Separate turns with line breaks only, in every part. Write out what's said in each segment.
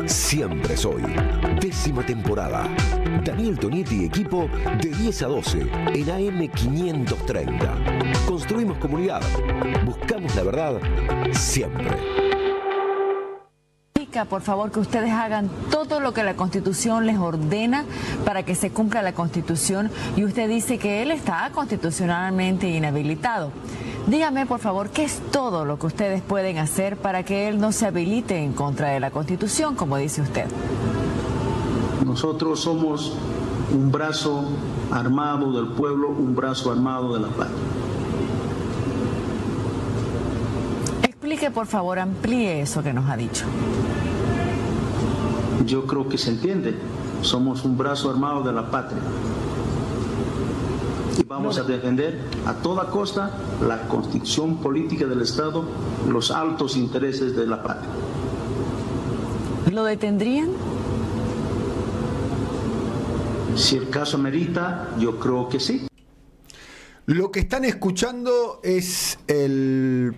Siempre soy. 10ª temporada. Daniel Tonietti y equipo de 10 a 12 en AM 530. Construimos comunidad. Buscamos la verdad siempre.
Por favor, que ustedes hagan todo lo que la Constitución les ordena para que se cumpla la Constitución, y usted dice que él está constitucionalmente inhabilitado. Dígame, por favor, ¿qué es todo lo que ustedes pueden hacer para que él no se habilite en contra de la Constitución, como dice usted?
Nosotros somos un brazo armado del pueblo, un brazo armado de la patria.
Explique, por favor, amplíe eso que nos ha dicho.
Yo creo que se entiende. Somos un brazo armado de la patria. Y vamos a defender a toda costa la constitución política del Estado, los altos intereses de la patria.
¿Lo detendrían?
Si el caso merita, yo creo que sí.
Lo que están escuchando es el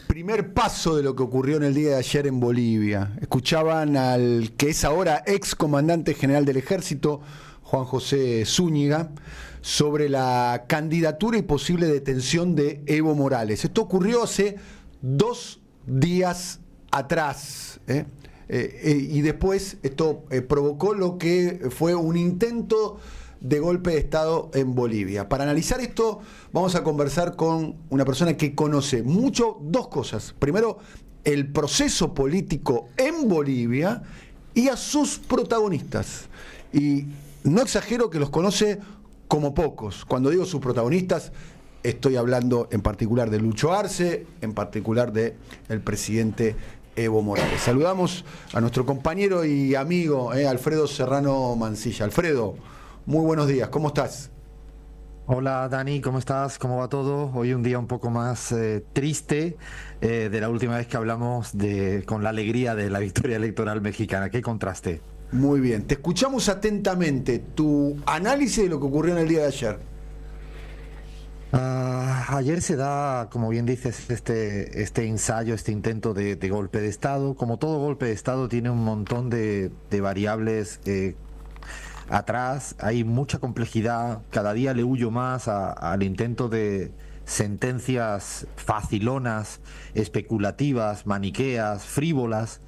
primer paso de lo que ocurrió en el día de ayer en Bolivia. Escuchaban al que es ahora ex comandante general del ejército, Juan José Zúñiga, sobre la candidatura y posible detención de Evo Morales. Esto ocurrió hace 2 días atrás, y después esto provocó lo que fue un intento de golpe de Estado en Bolivia. Para analizar esto vamos a conversar con una persona que conoce mucho 2 cosas. Primero, el proceso político en Bolivia y a sus protagonistas. Y no exagero que los conoce como pocos. Cuando digo sus protagonistas, estoy hablando en particular de Lucho Arce, en particular de el presidente Evo Morales. Saludamos a nuestro compañero y amigo Alfredo Serrano Mancilla. Alfredo, muy buenos días, ¿cómo estás?
Hola Dani, ¿cómo estás? ¿Cómo va todo? Hoy un día un poco más triste de la última vez que hablamos con la alegría de la victoria electoral mexicana. ¿Qué contraste?
Muy bien, te escuchamos atentamente. Tu análisis de lo que ocurrió en el día de ayer.
Ayer se da, como bien dices, este ensayo, este intento de golpe de Estado. Como todo golpe de Estado tiene un montón de variables atrás, hay mucha complejidad. Cada día le huyo más al intento de sentencias facilonas, especulativas, maniqueas, frívolas,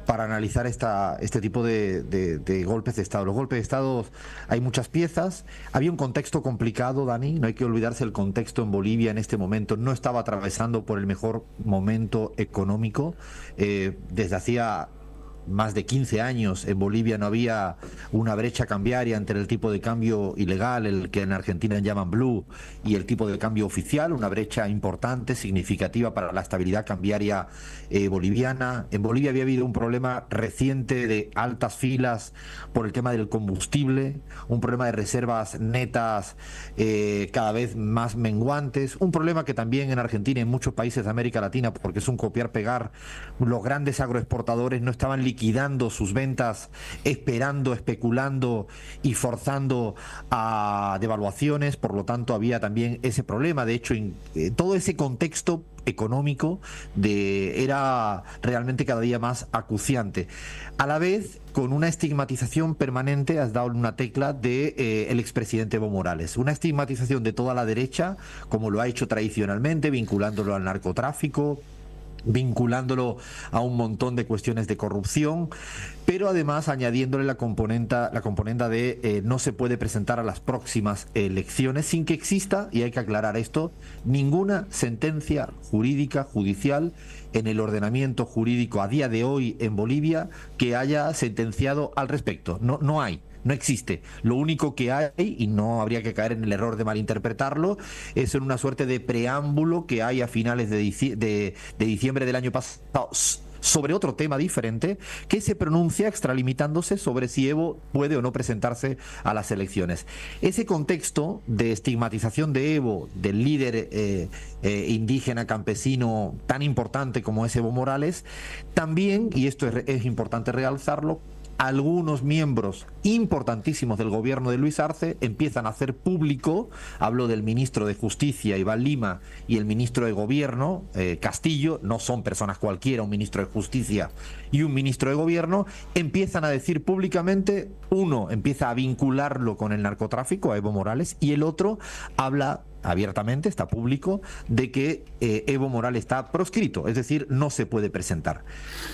para analizar este tipo de golpes de Estado. Los golpes de Estado, hay muchas piezas. Había un contexto complicado, Dani, no hay que olvidarse. El contexto en Bolivia en este momento no estaba atravesando por el mejor momento económico. Desde hacía más de 15 años en Bolivia no había una brecha cambiaria entre el tipo de cambio ilegal, el que en Argentina llaman blue, y el tipo de cambio oficial, una brecha importante, significativa para la estabilidad cambiaria boliviana. En Bolivia había habido un problema reciente de altas filas por el tema del combustible, un problema de reservas netas cada vez más menguantes, un problema que también en Argentina y en muchos países de América Latina, porque es un copiar-pegar, los grandes agroexportadores no estaban liquidando sus ventas, esperando, especulando y forzando a devaluaciones. Por lo tanto había también ese problema. De hecho, todo ese contexto económico era realmente cada día más acuciante. A la vez, con una estigmatización permanente, has dado una tecla de el expresidente Evo Morales, una estigmatización de toda la derecha, como lo ha hecho tradicionalmente, vinculándolo al narcotráfico, vinculándolo a un montón de cuestiones de corrupción, pero además añadiéndole la componente de no se puede presentar a las próximas elecciones sin que exista, y hay que aclarar esto, ninguna sentencia jurídica, judicial, en el ordenamiento jurídico a día de hoy en Bolivia que haya sentenciado al respecto. No hay. No existe. Lo único que hay, y no habría que caer en el error de malinterpretarlo, es en una suerte de preámbulo que hay a finales de diciembre del año pasado sobre otro tema diferente, que se pronuncia extralimitándose sobre si Evo puede o no presentarse a las elecciones. Ese contexto de estigmatización de Evo, del líder indígena campesino tan importante como es Evo Morales, también, y esto es importante realzarlo, algunos miembros importantísimos del gobierno de Luis Arce empiezan a hacer público, hablo del ministro de Justicia, Iván Lima, y el ministro de Gobierno, Castillo, no son personas cualquiera, un ministro de Justicia y un ministro de Gobierno, empiezan a decir públicamente, uno empieza a vincularlo con el narcotráfico, a Evo Morales, y el otro habla abiertamente, está público, de que Evo Morales está proscrito, es decir, no se puede presentar.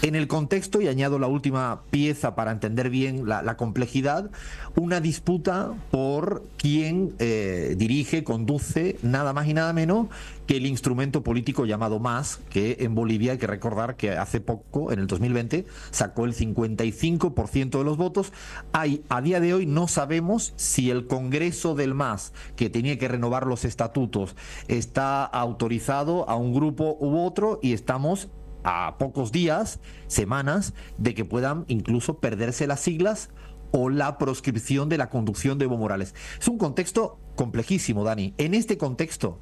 En el contexto, y añado la última pieza para entender bien la complejidad, una disputa por quién dirige, conduce, nada más y nada menos que el instrumento político llamado MAS, que en Bolivia hay que recordar que hace poco, en el 2020, sacó el 55% de los votos. A día de hoy no sabemos si el Congreso del MAS, que tenía que renovar los estatutos, está autorizado a un grupo u otro, y estamos a pocos días, semanas, de que puedan incluso perderse las siglas o la proscripción de la conducción de Evo Morales. Es un contexto complejísimo, Dani. En este contexto,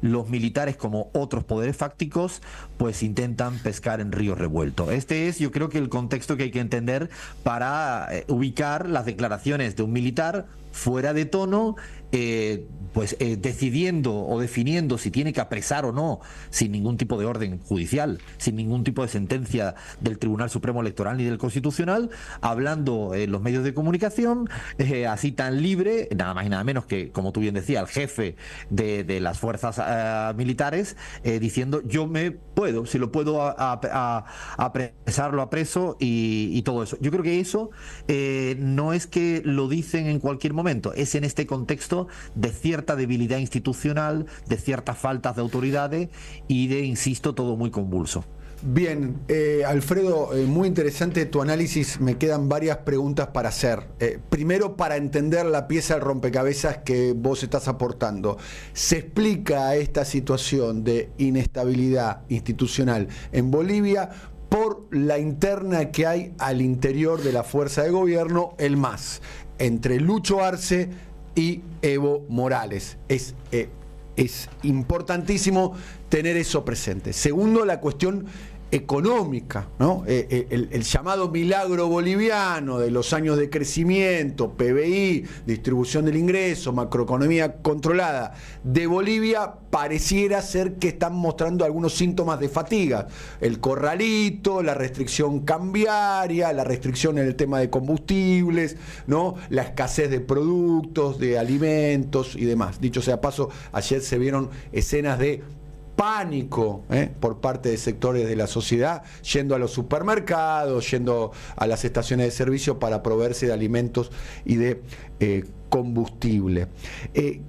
los militares, como otros poderes fácticos, pues intentan pescar en río revuelto. Este es, yo creo, que el contexto que hay que entender para ubicar las declaraciones de un militar fuera de tono, decidiendo o definiendo si tiene que apresar o no, sin ningún tipo de orden judicial, sin ningún tipo de sentencia del Tribunal Supremo Electoral ni del Constitucional, hablando en los medios de comunicación, así tan libre, nada más y nada menos que, como tú bien decías, el jefe de las fuerzas militares, diciendo, yo me puedo, si lo puedo apresar, lo apreso, y todo eso. Yo creo que eso no es que lo dicen en cualquier momento, es en este contexto de cierta debilidad institucional, de ciertas faltas de autoridades y de, insisto, todo muy convulso.
Bien, Alfredo, muy interesante tu análisis. Me quedan varias preguntas para hacer. Primero, para entender la pieza del rompecabezas que vos estás aportando. ¿Se explica esta situación de inestabilidad institucional en Bolivia por la interna que hay al interior de la fuerza de gobierno, el MAS, entre Lucho Arce y Evo Morales? Es importantísimo tener eso presente. Segundo, la cuestión económica, ¿no? El llamado milagro boliviano de los años de crecimiento, PBI, distribución del ingreso, macroeconomía controlada de Bolivia, pareciera ser que están mostrando algunos síntomas de fatiga. El corralito, la restricción cambiaria, la restricción en el tema de combustibles, ¿no? La escasez de productos, de alimentos y demás. Dicho sea paso, ayer se vieron escenas de pánico por parte de sectores de la sociedad, yendo a los supermercados, yendo a las estaciones de servicio para proveerse de alimentos y de combustible.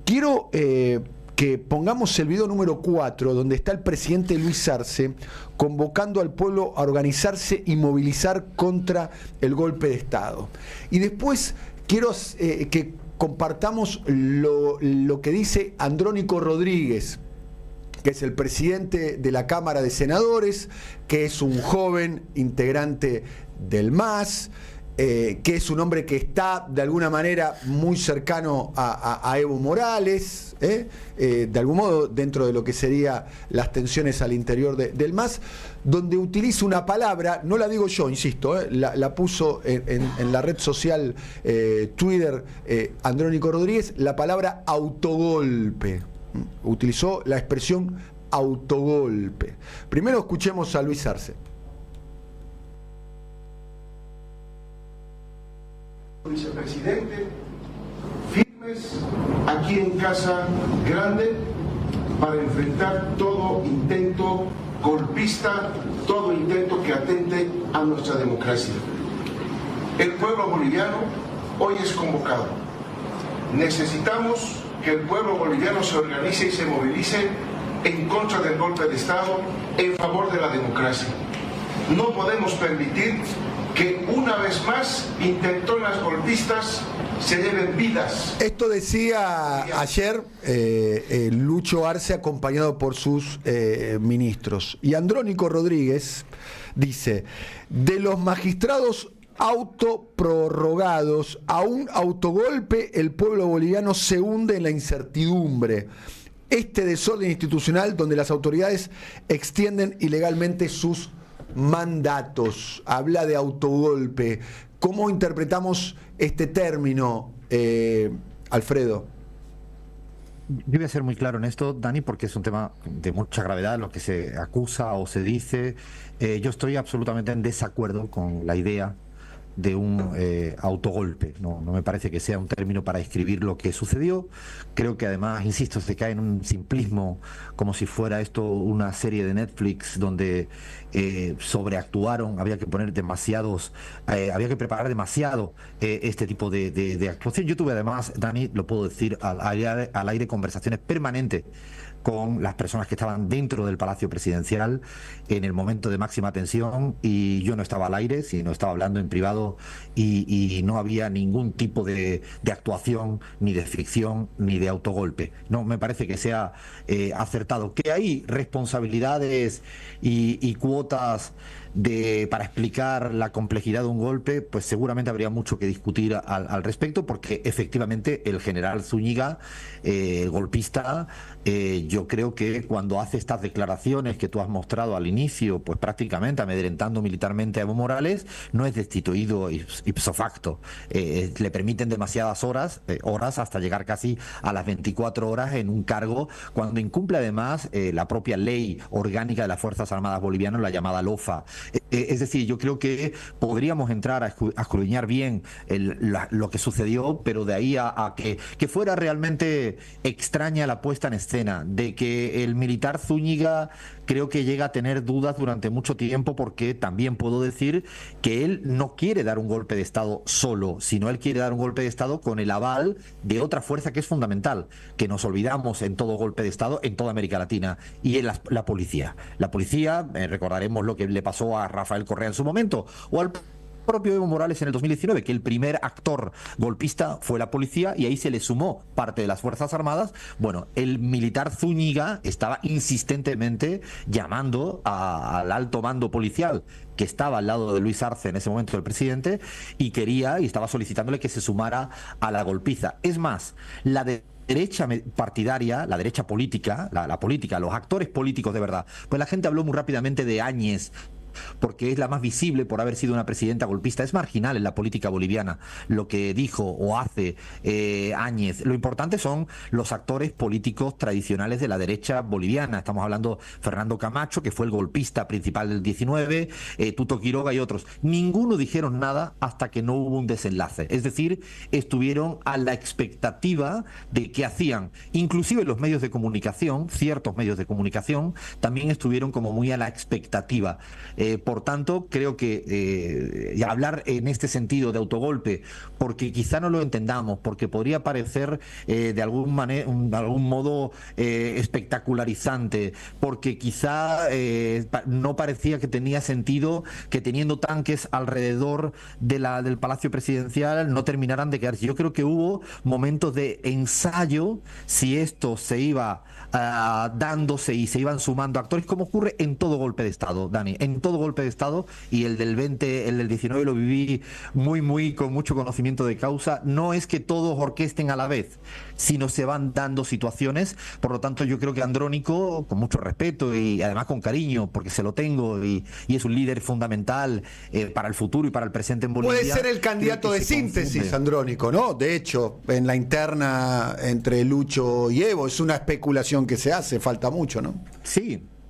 Quiero que pongamos el video número 4, donde está el presidente Luis Arce convocando al pueblo a organizarse y movilizar contra el golpe de Estado. Y después quiero que compartamos lo que dice Andrónico Rodríguez, que es el presidente de la Cámara de Senadores, que es un joven integrante del MAS, que es un hombre que está de alguna manera muy cercano a Evo Morales, de algún modo dentro de lo que serían las tensiones al interior del MAS, donde utiliza una palabra, no la digo yo, insisto, la puso en la red social Twitter Andrónico Rodríguez, la palabra autogolpe. Utilizó la expresión autogolpe. Primero escuchemos a Luis Arce.
Vicepresidente, firmes aquí en Casa Grande para enfrentar todo intento golpista, todo intento que atente a nuestra democracia. El pueblo boliviano hoy es convocado. Necesitamos que el pueblo boliviano se organice y se movilice en contra del golpe de Estado, en favor de la democracia. No podemos permitir que una vez más intentonas golpistas se lleven vidas.
Esto decía ayer Lucho Arce, acompañado por sus ministros. Y Andrónico Rodríguez dice: de los magistrados autoprorrogados a un autogolpe, el pueblo boliviano se hunde en la incertidumbre. Este desorden institucional donde las autoridades extienden ilegalmente sus mandatos, habla de autogolpe. ¿Cómo interpretamos este término, Alfredo?
Yo voy a ser muy claro en esto, Dani, porque es un tema de mucha gravedad, lo que se acusa o se dice. Yo estoy absolutamente en desacuerdo con la idea de un autogolpe. No me parece que sea un término para describir lo que sucedió. Creo que además, insisto, se cae en un simplismo, como si fuera esto una serie de Netflix donde sobreactuaron, había que poner demasiados, había que preparar demasiado este tipo de actuación. Yo tuve además, Dani, lo puedo decir al aire conversaciones permanentes con las personas que estaban dentro del Palacio Presidencial en el momento de máxima tensión, y yo no estaba al aire, sino estaba hablando en privado, y no había ningún tipo de actuación, ni de ficción, ni de autogolpe. No me parece que sea acertado. Que hay responsabilidades y cuotas para explicar la complejidad de un golpe, pues seguramente habría mucho que discutir al respecto, porque efectivamente el general Zúñiga, el golpista, yo creo que cuando hace estas declaraciones que tú has mostrado al inicio, pues prácticamente amedrentando militarmente a Evo Morales, no es destituido ipso facto. Le permiten demasiadas horas hasta llegar casi a las 24 horas en un cargo, cuando incumple además la propia ley orgánica de las Fuerzas Armadas Bolivianas, la llamada LOFA. Es decir, yo creo que podríamos entrar a escudriñar bien lo que sucedió, pero de ahí a que fuera realmente extraña la puesta en escena, de que el militar Zúñiga creo que llega a tener dudas durante mucho tiempo, porque también puedo decir que él no quiere dar un golpe de Estado solo, sino él quiere dar un golpe de Estado con el aval de otra fuerza que es fundamental, que nos olvidamos en todo golpe de Estado en toda América Latina, y es la policía. La policía, recordaremos lo que le pasó a Rafael Correa en su momento, o al propio Evo Morales en el 2019, que el primer actor golpista fue la policía, y ahí se le sumó parte de las Fuerzas Armadas. Bueno, el militar Zúñiga estaba insistentemente llamando al alto mando policial, que estaba al lado de Luis Arce en ese momento, el presidente, y estaba solicitándole que se sumara a la golpiza. Es más, la derecha partidaria, la derecha política, la política, los actores políticos de verdad, pues la gente habló muy rápidamente de Áñez, porque es la más visible por haber sido una presidenta golpista. Es marginal en la política boliviana lo que dijo o hace Áñez. Lo importante son los actores políticos tradicionales de la derecha boliviana. Estamos hablando de Fernando Camacho, que fue el golpista principal del 19, Tuto Quiroga y otros. Ninguno dijeron nada hasta que no hubo un desenlace. Es decir, estuvieron a la expectativa de qué hacían. Inclusive los medios de comunicación, ciertos medios de comunicación, también estuvieron como muy a la expectativa. Por tanto, creo que hablar en este sentido de autogolpe, porque quizá no lo entendamos, porque podría parecer de algún modo espectacularizante, porque quizá no parecía que tenía sentido que teniendo tanques alrededor del Palacio Presidencial no terminaran de quedarse. Yo creo que hubo momentos de ensayo, si esto se iba dándose y se iban sumando actores, como ocurre en todo golpe de Estado, Dani, en todo golpe de Estado, y el del 19 lo viví muy con mucho conocimiento de causa. No es que todos orquesten a la vez, sino se van dando situaciones. Por lo tanto, yo creo que Andrónico, con mucho respeto y además con cariño, porque se lo tengo, y es un líder fundamental para el futuro y para el presente en Bolivia.
Puede ser el candidato de síntesis, confunde. Andrónico, ¿no? De hecho, en la interna entre Lucho y Evo es una especulación que se hace, falta mucho, ¿no?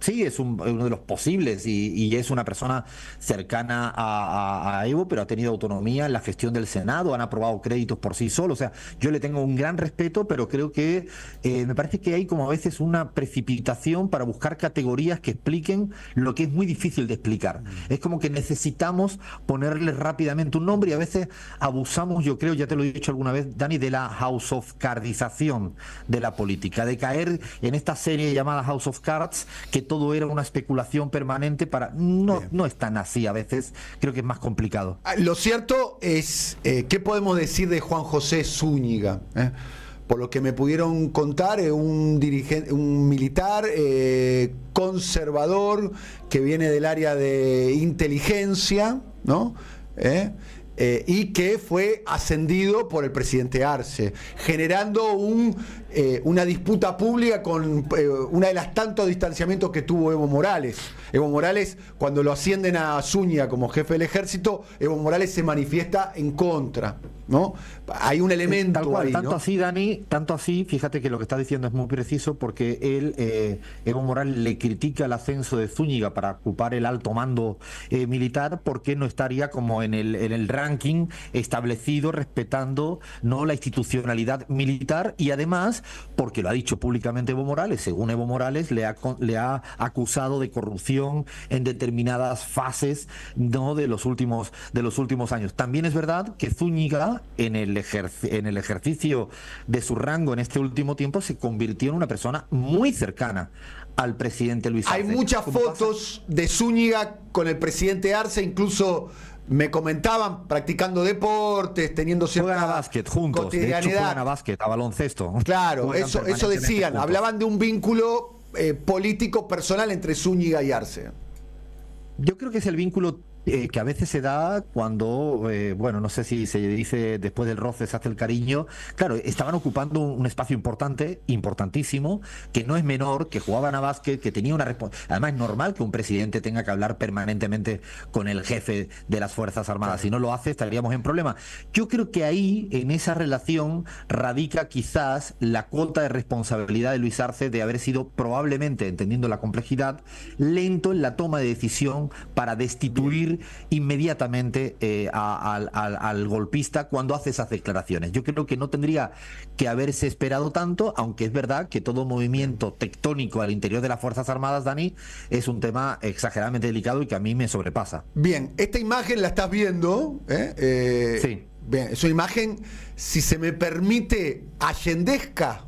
Sí, es uno de los posibles, y es una persona cercana a Evo, pero ha tenido autonomía en la gestión del Senado, han aprobado créditos por sí solos. O sea, yo le tengo un gran respeto, pero creo que me parece que hay como a veces una precipitación para buscar categorías que expliquen lo que es muy difícil de explicar. Es como que necesitamos ponerle rápidamente un nombre, y a veces abusamos, yo creo, ya te lo he dicho alguna vez, Dani, de la House of Cardización de la política, de caer en esta serie llamada House of Cards, que todo era una especulación permanente no es tan así. A veces creo que es más complicado.
Lo cierto es, ¿qué podemos decir de Juan José Zúñiga? Por lo que me pudieron contar, un militar conservador que viene del área de inteligencia, ¿no? y que fue ascendido por el presidente Arce, generando una disputa pública con una de las tantos distanciamientos que tuvo Evo Morales. Evo Morales, cuando lo ascienden a Zúñiga como jefe del ejército, Evo Morales se manifiesta en contra, ¿no? Hay un elemento
tal cual,
ahí,
tanto
¿no?
así, Dani, tanto así, fíjate que lo que está diciendo es muy preciso, porque él, Evo Morales, le critica el ascenso de Zúñiga para ocupar el alto mando militar, porque no estaría como en el ranking establecido, respetando, ¿no?, la institucionalidad militar, y además porque lo ha dicho públicamente Evo Morales. Según Evo Morales, le ha acusado de corrupción en determinadas fases, ¿no?, de los últimos años. También es verdad que Zúñiga, en el ejercicio de su rango en este último tiempo, se convirtió en una persona muy cercana al presidente Luis Arce.
Hay muchas fotos de Zúñiga con el presidente Arce, incluso me comentaban practicando deportes, teniendo cierta
juegan a básquet juntos,
cotidianidad.
de hecho juegan a básquet, a baloncesto.
Claro,
Juegan
eso
permanentemente
decían,
juntos.
hablaban de un vínculo político personal entre Zúñiga y Arce.
Yo creo que es el vínculo que a veces se da cuando, bueno, no sé si se dice después del roce se hace el cariño. Claro, estaban ocupando un espacio importantísimo, que no es menor, que jugaban a básquet, que tenía una responsabilidad. Además, es normal que un presidente tenga que hablar permanentemente con el jefe de las Fuerzas Armadas. Claro. Si no lo hace, estaríamos en problema. Yo creo que ahí, en esa relación, radica quizás la cuota de responsabilidad de Luis Arce de haber sido probablemente, entendiendo la complejidad, lento en la toma de decisión para destituir inmediatamente al golpista cuando hace esas declaraciones. Yo creo que no tendría que haberse esperado tanto, aunque es verdad que todo movimiento tectónico al interior de las Fuerzas Armadas, Dani, es un tema exageradamente delicado y que a mí me sobrepasa.
Bien, esta imagen la estás viendo,
sí.
Bien, es una imagen, si se me permite, allendesca,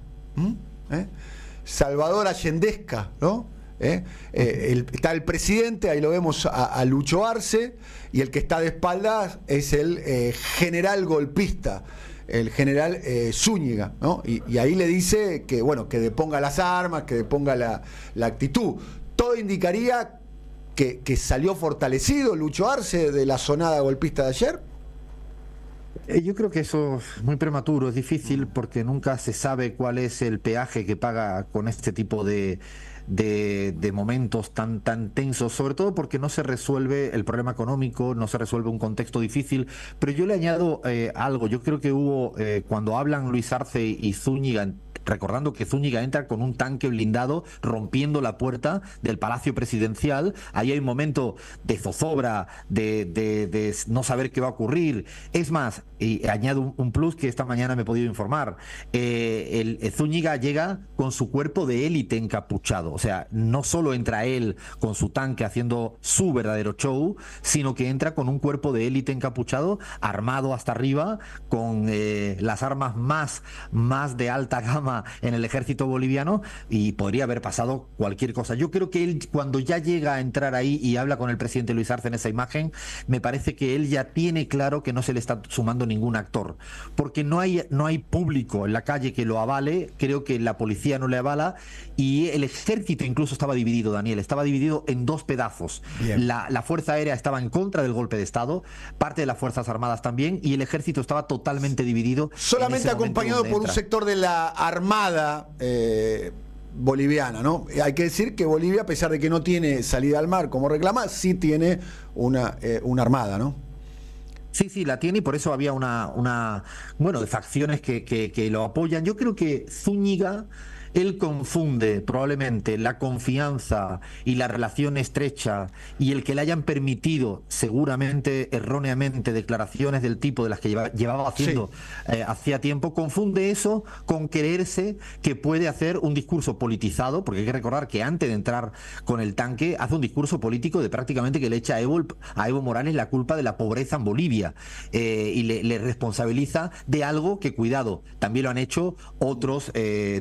Salvador Allendesca, ¿no? Está el presidente, ahí lo vemos a Lucho Arce, y el que está de espaldas es el general golpista, el general Zúñiga, ¿no? Y ahí le dice que, bueno, que deponga las armas, que deponga la actitud. Todo indicaría que salió fortalecido Lucho Arce de la sonada golpista de ayer.
Yo creo que eso es muy prematuro, es difícil porque nunca se sabe cuál es el peaje que paga con este tipo de momentos tan tensos, sobre todo porque no se resuelve el problema económico, no se resuelve un contexto difícil. Pero yo le añado algo. Yo creo que hubo, cuando hablan Luis Arce y Zúñiga, recordando que Zúñiga entra con un tanque blindado rompiendo la puerta del Palacio Presidencial, ahí hay un momento de zozobra, de no saber qué va a ocurrir. Es más, y añado un plus que esta mañana me he podido informar, el Zúñiga llega con su cuerpo de élite encapuchado. O sea, no solo entra él con su tanque haciendo su verdadero show, sino que entra con un cuerpo de élite encapuchado, armado hasta arriba, con las armas más de alta gama en el ejército boliviano, y podría haber pasado cualquier cosa. Yo creo que él, cuando ya llega a entrar ahí y habla con el presidente Luis Arce en esa imagen, me parece que él ya tiene claro que no se le está sumando ningún actor, porque no hay público en la calle que lo avale. Creo que la policía no le avala, y el ejército incluso estaba dividido, Daniel, estaba dividido en dos pedazos. La Fuerza Aérea estaba en contra del golpe de Estado, parte de las Fuerzas Armadas también, y el ejército estaba totalmente dividido.
Solamente acompañado por un sector de la Armada boliviana, ¿no? Hay que decir que Bolivia, a pesar de que no tiene salida al mar como reclama, sí tiene una armada, ¿no?
Sí, la tiene, y por eso había de facciones que lo apoyan. Yo creo que Zúñiga, él confunde probablemente la confianza y la relación estrecha y el que le hayan permitido, seguramente erróneamente, declaraciones del tipo de las que llevaba haciendo hacía tiempo. Confunde eso con creerse que puede hacer un discurso politizado, porque hay que recordar que antes de entrar con el tanque hace un discurso político de prácticamente que le echa a Evo Morales la culpa de la pobreza en Bolivia, y le responsabiliza de algo que, cuidado, también lo han hecho otros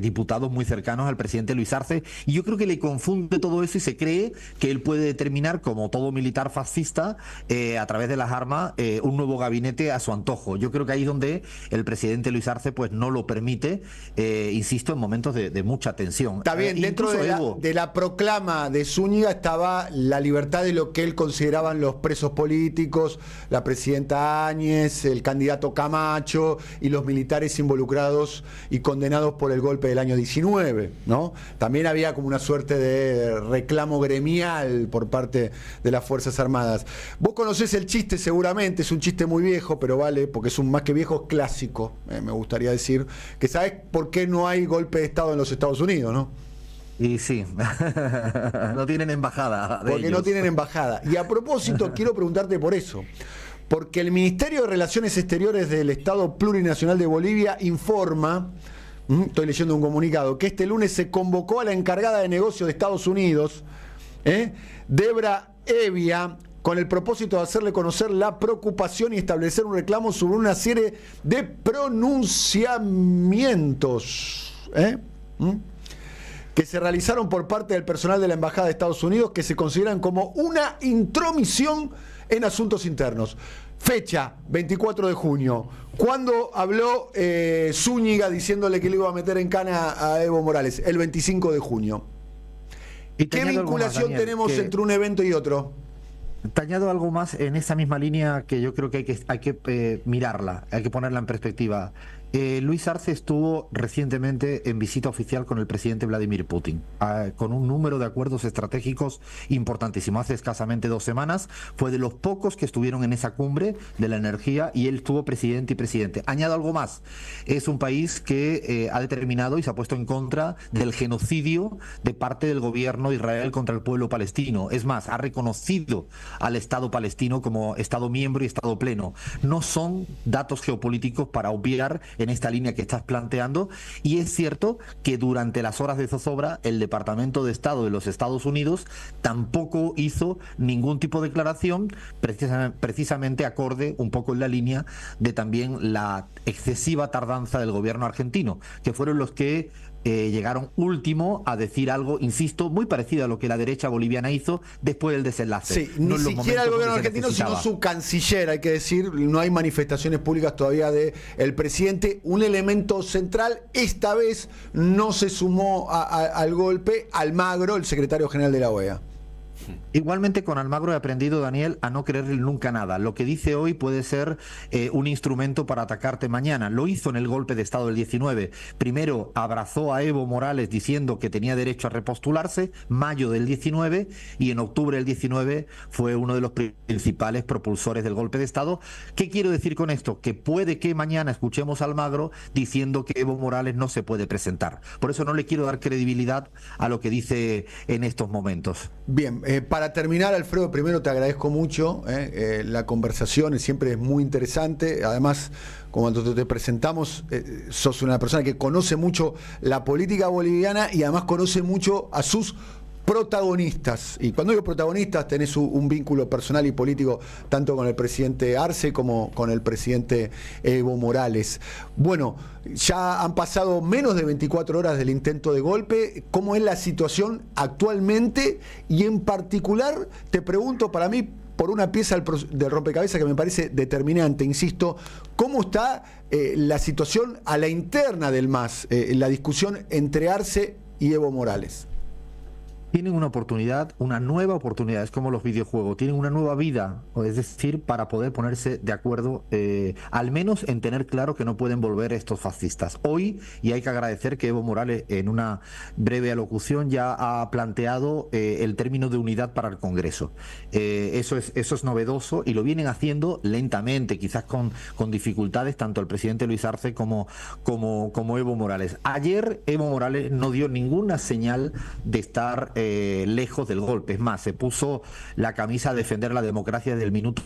diputados muy muy cercanos al presidente Luis Arce, y yo creo que le confunde todo eso y se cree que él puede determinar, como todo militar fascista, a través de las armas, un nuevo gabinete a su antojo. Yo creo que ahí es donde el presidente Luis Arce pues no lo permite, insisto, en momentos de mucha tensión.
Está bien, dentro de la proclama de Zúñiga estaba la libertad de lo que él consideraban los presos políticos, la presidenta Áñez, el candidato Camacho y los militares involucrados y condenados por el golpe del año 19, ¿no? También había como una suerte de reclamo gremial por parte de las Fuerzas Armadas. Vos conocés el chiste seguramente, es un chiste muy viejo, pero vale, porque es un más que viejo clásico, me gustaría decir, que sabés por qué no hay golpe de Estado en los Estados Unidos, ¿no?
Y sí, no tienen embajada.
Porque no tienen embajada. Y a propósito, quiero preguntarte por eso. Porque el Ministerio de Relaciones Exteriores del Estado Plurinacional de Bolivia informa, estoy leyendo un comunicado, que este lunes se convocó a la encargada de negocios de Estados Unidos, Debra Evia, con el propósito de hacerle conocer la preocupación y establecer un reclamo sobre una serie de pronunciamientos que se realizaron por parte del personal de la Embajada de Estados Unidos, que se consideran como una intromisión en asuntos internos. Fecha, 24 de junio. ¿Cuándo habló Zúñiga diciéndole que le iba a meter en cana a Evo Morales? El 25 de junio.
Y
¿Qué vinculación tenemos entre un evento y otro?
Te añado algo más en esa misma línea que yo creo que hay que mirarla, hay que ponerla en perspectiva. Luis Arce estuvo recientemente en visita oficial con el presidente Vladimir Putin, con un número de acuerdos estratégicos importantísimos. Hace escasamente 2 semanas fue de los pocos que estuvieron en esa cumbre de la energía y él estuvo presidente y presidente. Añado algo más, es un país que ha determinado y se ha puesto en contra del genocidio de parte del gobierno de Israel contra el pueblo palestino. Es más, ha reconocido al Estado palestino como Estado miembro y Estado pleno. No son datos geopolíticos para obviar en esta línea que estás planteando, y es cierto que durante las horas de zozobra el Departamento de Estado de los Estados Unidos tampoco hizo ningún tipo de declaración, precisamente acorde un poco en la línea de también la excesiva tardanza del gobierno argentino, que fueron los que llegaron último a decir algo, insisto, muy parecido a lo que la derecha boliviana hizo después del desenlace.
Sí, no ni siquiera el gobierno argentino, sino su canciller, hay que decir, no hay manifestaciones públicas todavía de el presidente. Un elemento central, esta vez no se sumó al golpe Almagro, el secretario general de la OEA.
Igualmente con Almagro he aprendido, Daniel, a no creerle nunca nada. Lo que dice hoy puede ser un instrumento para atacarte mañana. Lo hizo en el golpe de Estado del 19. Primero abrazó a Evo Morales diciendo que tenía derecho a repostularse, mayo del 19, y en octubre del 19 fue uno de los principales propulsores del golpe de Estado. ¿Qué quiero decir con esto? Que puede que mañana escuchemos a Almagro diciendo que Evo Morales no se puede presentar. Por eso no le quiero dar credibilidad a lo que dice en estos momentos.
Bien, para terminar, Alfredo, primero te agradezco mucho la conversación, siempre es muy interesante. Además, cuando te presentamos, sos una persona que conoce mucho la política boliviana y además conoce mucho a sus protagonistas. Y cuando digo protagonistas, tenés un vínculo personal y político tanto con el presidente Arce como con el presidente Evo Morales. Bueno, ya han pasado menos de 24 horas del intento de golpe. ¿Cómo es la situación actualmente? Y en particular, te pregunto, para mí, por una pieza del rompecabezas que me parece determinante, insisto, ¿cómo está la situación a la interna del MAS, la discusión entre Arce y Evo Morales?
Tienen una oportunidad, una nueva oportunidad, es como los videojuegos, tienen una nueva vida, es decir, para poder ponerse de acuerdo, al menos en tener claro que no pueden volver estos fascistas. Hoy, y hay que agradecer que Evo Morales en una breve alocución ya ha planteado el término de unidad para el Congreso. Eso es novedoso y lo vienen haciendo lentamente, quizás con dificultades, tanto el presidente Luis Arce como Evo Morales. Ayer Evo Morales no dio ninguna señal de estar lejos del golpe. Es más, se puso la camisa a defender la democracia desde el minuto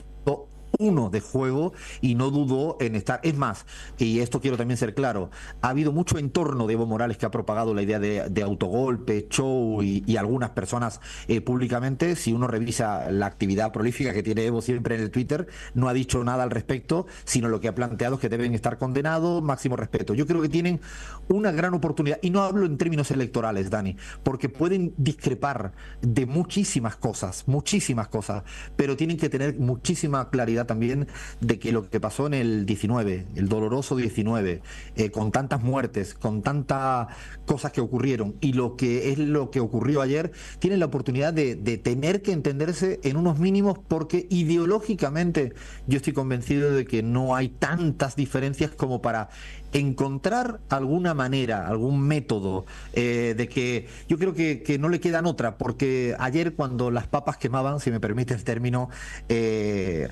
uno de juego y no dudó en estar. Es más, y esto quiero también ser claro, ha habido mucho entorno de Evo Morales que ha propagado la idea de autogolpe, show y algunas personas públicamente. Si uno revisa la actividad prolífica que tiene Evo siempre en el Twitter, no ha dicho nada al respecto, sino lo que ha planteado es que deben estar condenados, máximo respeto. Yo creo que tienen una gran oportunidad, y no hablo en términos electorales, Dani, porque pueden discrepar de muchísimas cosas, pero tienen que tener muchísima claridad también de que lo que pasó en el 19, el doloroso 19, con tantas muertes, con tantas cosas que ocurrieron, y lo que ocurrió ayer, tienen la oportunidad de tener que entenderse en unos mínimos, porque ideológicamente yo estoy convencido de que no hay tantas diferencias como para encontrar alguna manera, algún método, de que yo creo que no le quedan otra, porque ayer cuando las papas quemaban, si me permite el término,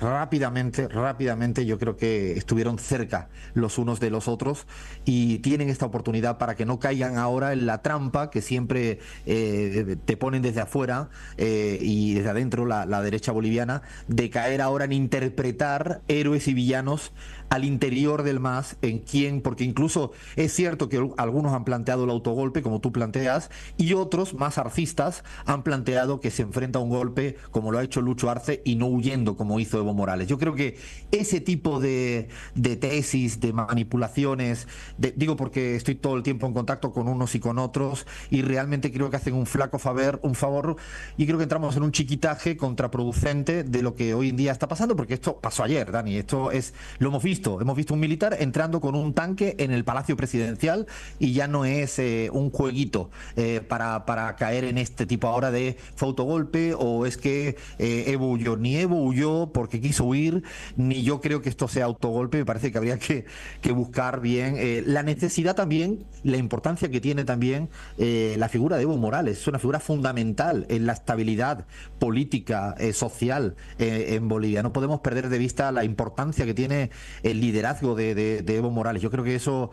rápidamente yo creo que estuvieron cerca los unos de los otros, y tienen esta oportunidad para que no caigan ahora en la trampa que siempre te ponen desde afuera y desde adentro la derecha boliviana, de caer ahora en interpretar héroes y villanos al interior del MAS, en quién, porque incluso es cierto que algunos han planteado el autogolpe, como tú planteas, y otros, más arcistas, han planteado que se enfrenta a un golpe, como lo ha hecho Lucho Arce, y no huyendo, como hizo Evo Morales. Yo creo que ese tipo de tesis, de manipulaciones, digo porque estoy todo el tiempo en contacto con unos y con otros, y realmente creo que hacen un flaco favor, y creo que entramos en un chiquitaje contraproducente de lo que hoy en día está pasando, porque esto pasó ayer, Dani, lo hemos visto un militar entrando con un tanque en el Palacio Presidencial, y ya no es un jueguito para caer en este tipo ahora de fue autogolpe, o es que Evo huyó. Ni Evo huyó porque quiso huir, ni yo creo que esto sea autogolpe. Me parece que habría que buscar bien la necesidad también, la importancia que tiene también la figura de Evo Morales. Es una figura fundamental en la estabilidad política, social en Bolivia. No podemos perder de vista la importancia que tiene el liderazgo de Evo Morales. Yo creo que eso,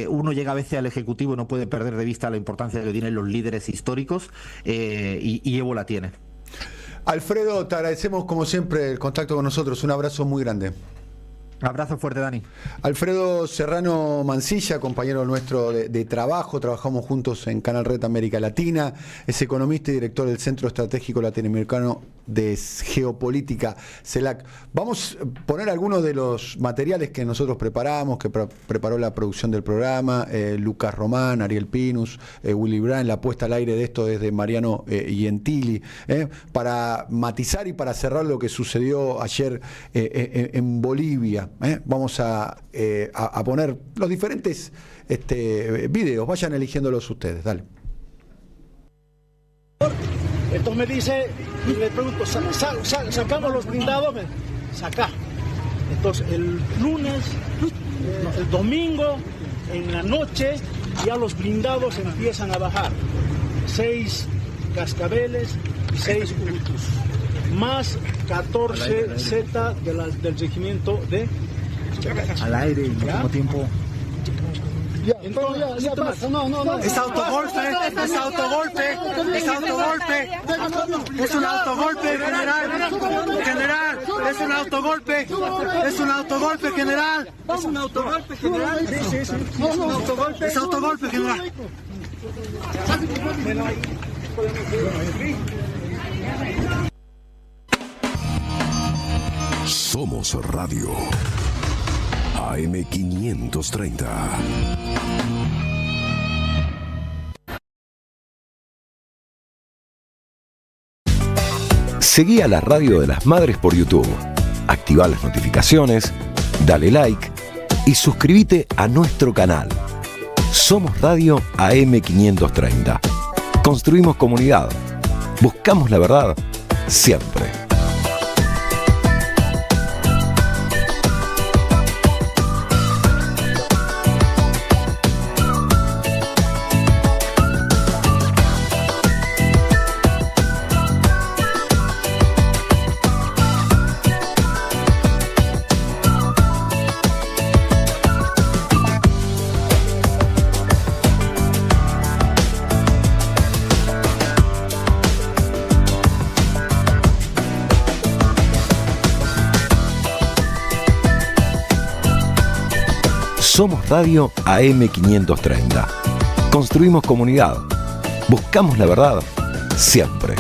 uno llega a veces al Ejecutivo y no puede perder de vista la importancia que tienen los líderes históricos, y Evo la tiene.
Alfredo, te agradecemos como siempre el contacto con nosotros. Un abrazo muy grande.
Abrazo fuerte, Dani.
Alfredo Serrano Mancilla, compañero nuestro de trabajo, trabajamos juntos en Canal Red América Latina, es economista y director del Centro Estratégico Latinoamericano de Geopolítica, CELAC. Vamos a poner algunos de los materiales que nosotros preparamos, que preparó la producción del programa, Lucas Román, Ariel Pinus, Willy Brand. La puesta al aire de esto es de Mariano Gentili, para matizar y para cerrar lo que sucedió ayer en Bolivia. Vamos a poner los diferentes videos, vayan eligiéndolos ustedes, dale.
Entonces me dice, y le pregunto, sacamos los blindados, saca. Entonces el lunes, el domingo, en la noche, ya los blindados empiezan a bajar. 6 cascabeles y 6 Urutus, más 14 Z del regimiento de...
Al aire, al mismo tiempo.
Entonces, no.
Es autogolpe, es un autogolpe, general, es un autogolpe, general. Es un autogolpe, general. Sí. Es autogolpe, general.
Somos Radio AM530. Seguí a la Radio de las Madres por YouTube. Activa las notificaciones, dale like y suscríbete a nuestro canal. Somos Radio AM530. Construimos comunidad. Buscamos la verdad siempre. Somos Radio AM530. Construimos comunidad. Buscamos la verdad siempre.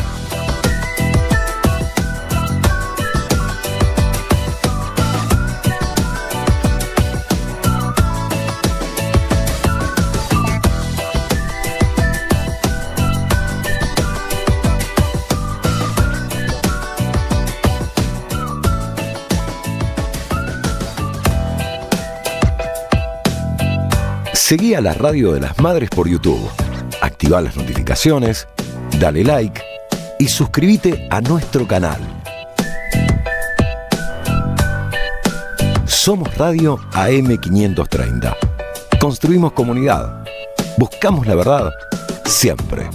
Seguí a la Radio de las Madres por YouTube. Activá las notificaciones, dale like y suscríbete a nuestro canal. Somos Radio AM530. Construimos comunidad. Buscamos la verdad siempre.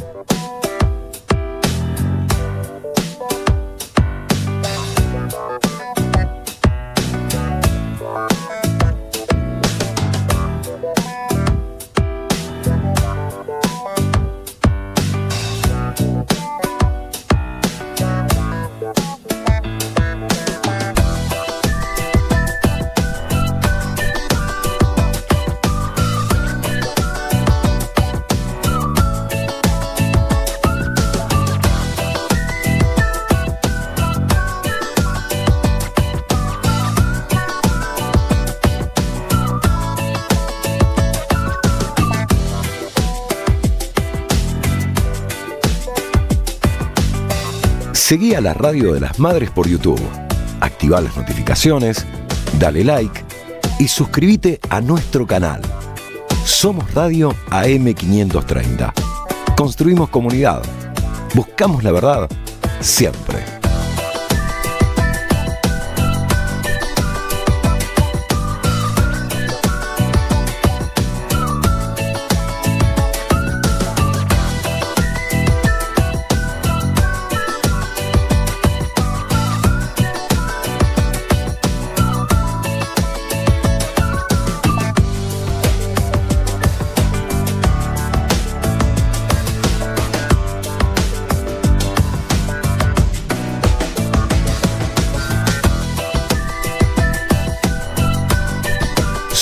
Seguí a la Radio de las Madres por YouTube. Activá las notificaciones, dale like y suscríbete a nuestro canal. Somos Radio AM530. Construimos comunidad. Buscamos la verdad siempre.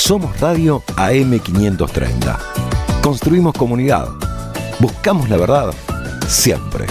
Somos Radio AM530. Construimos comunidad. Buscamos la verdad siempre.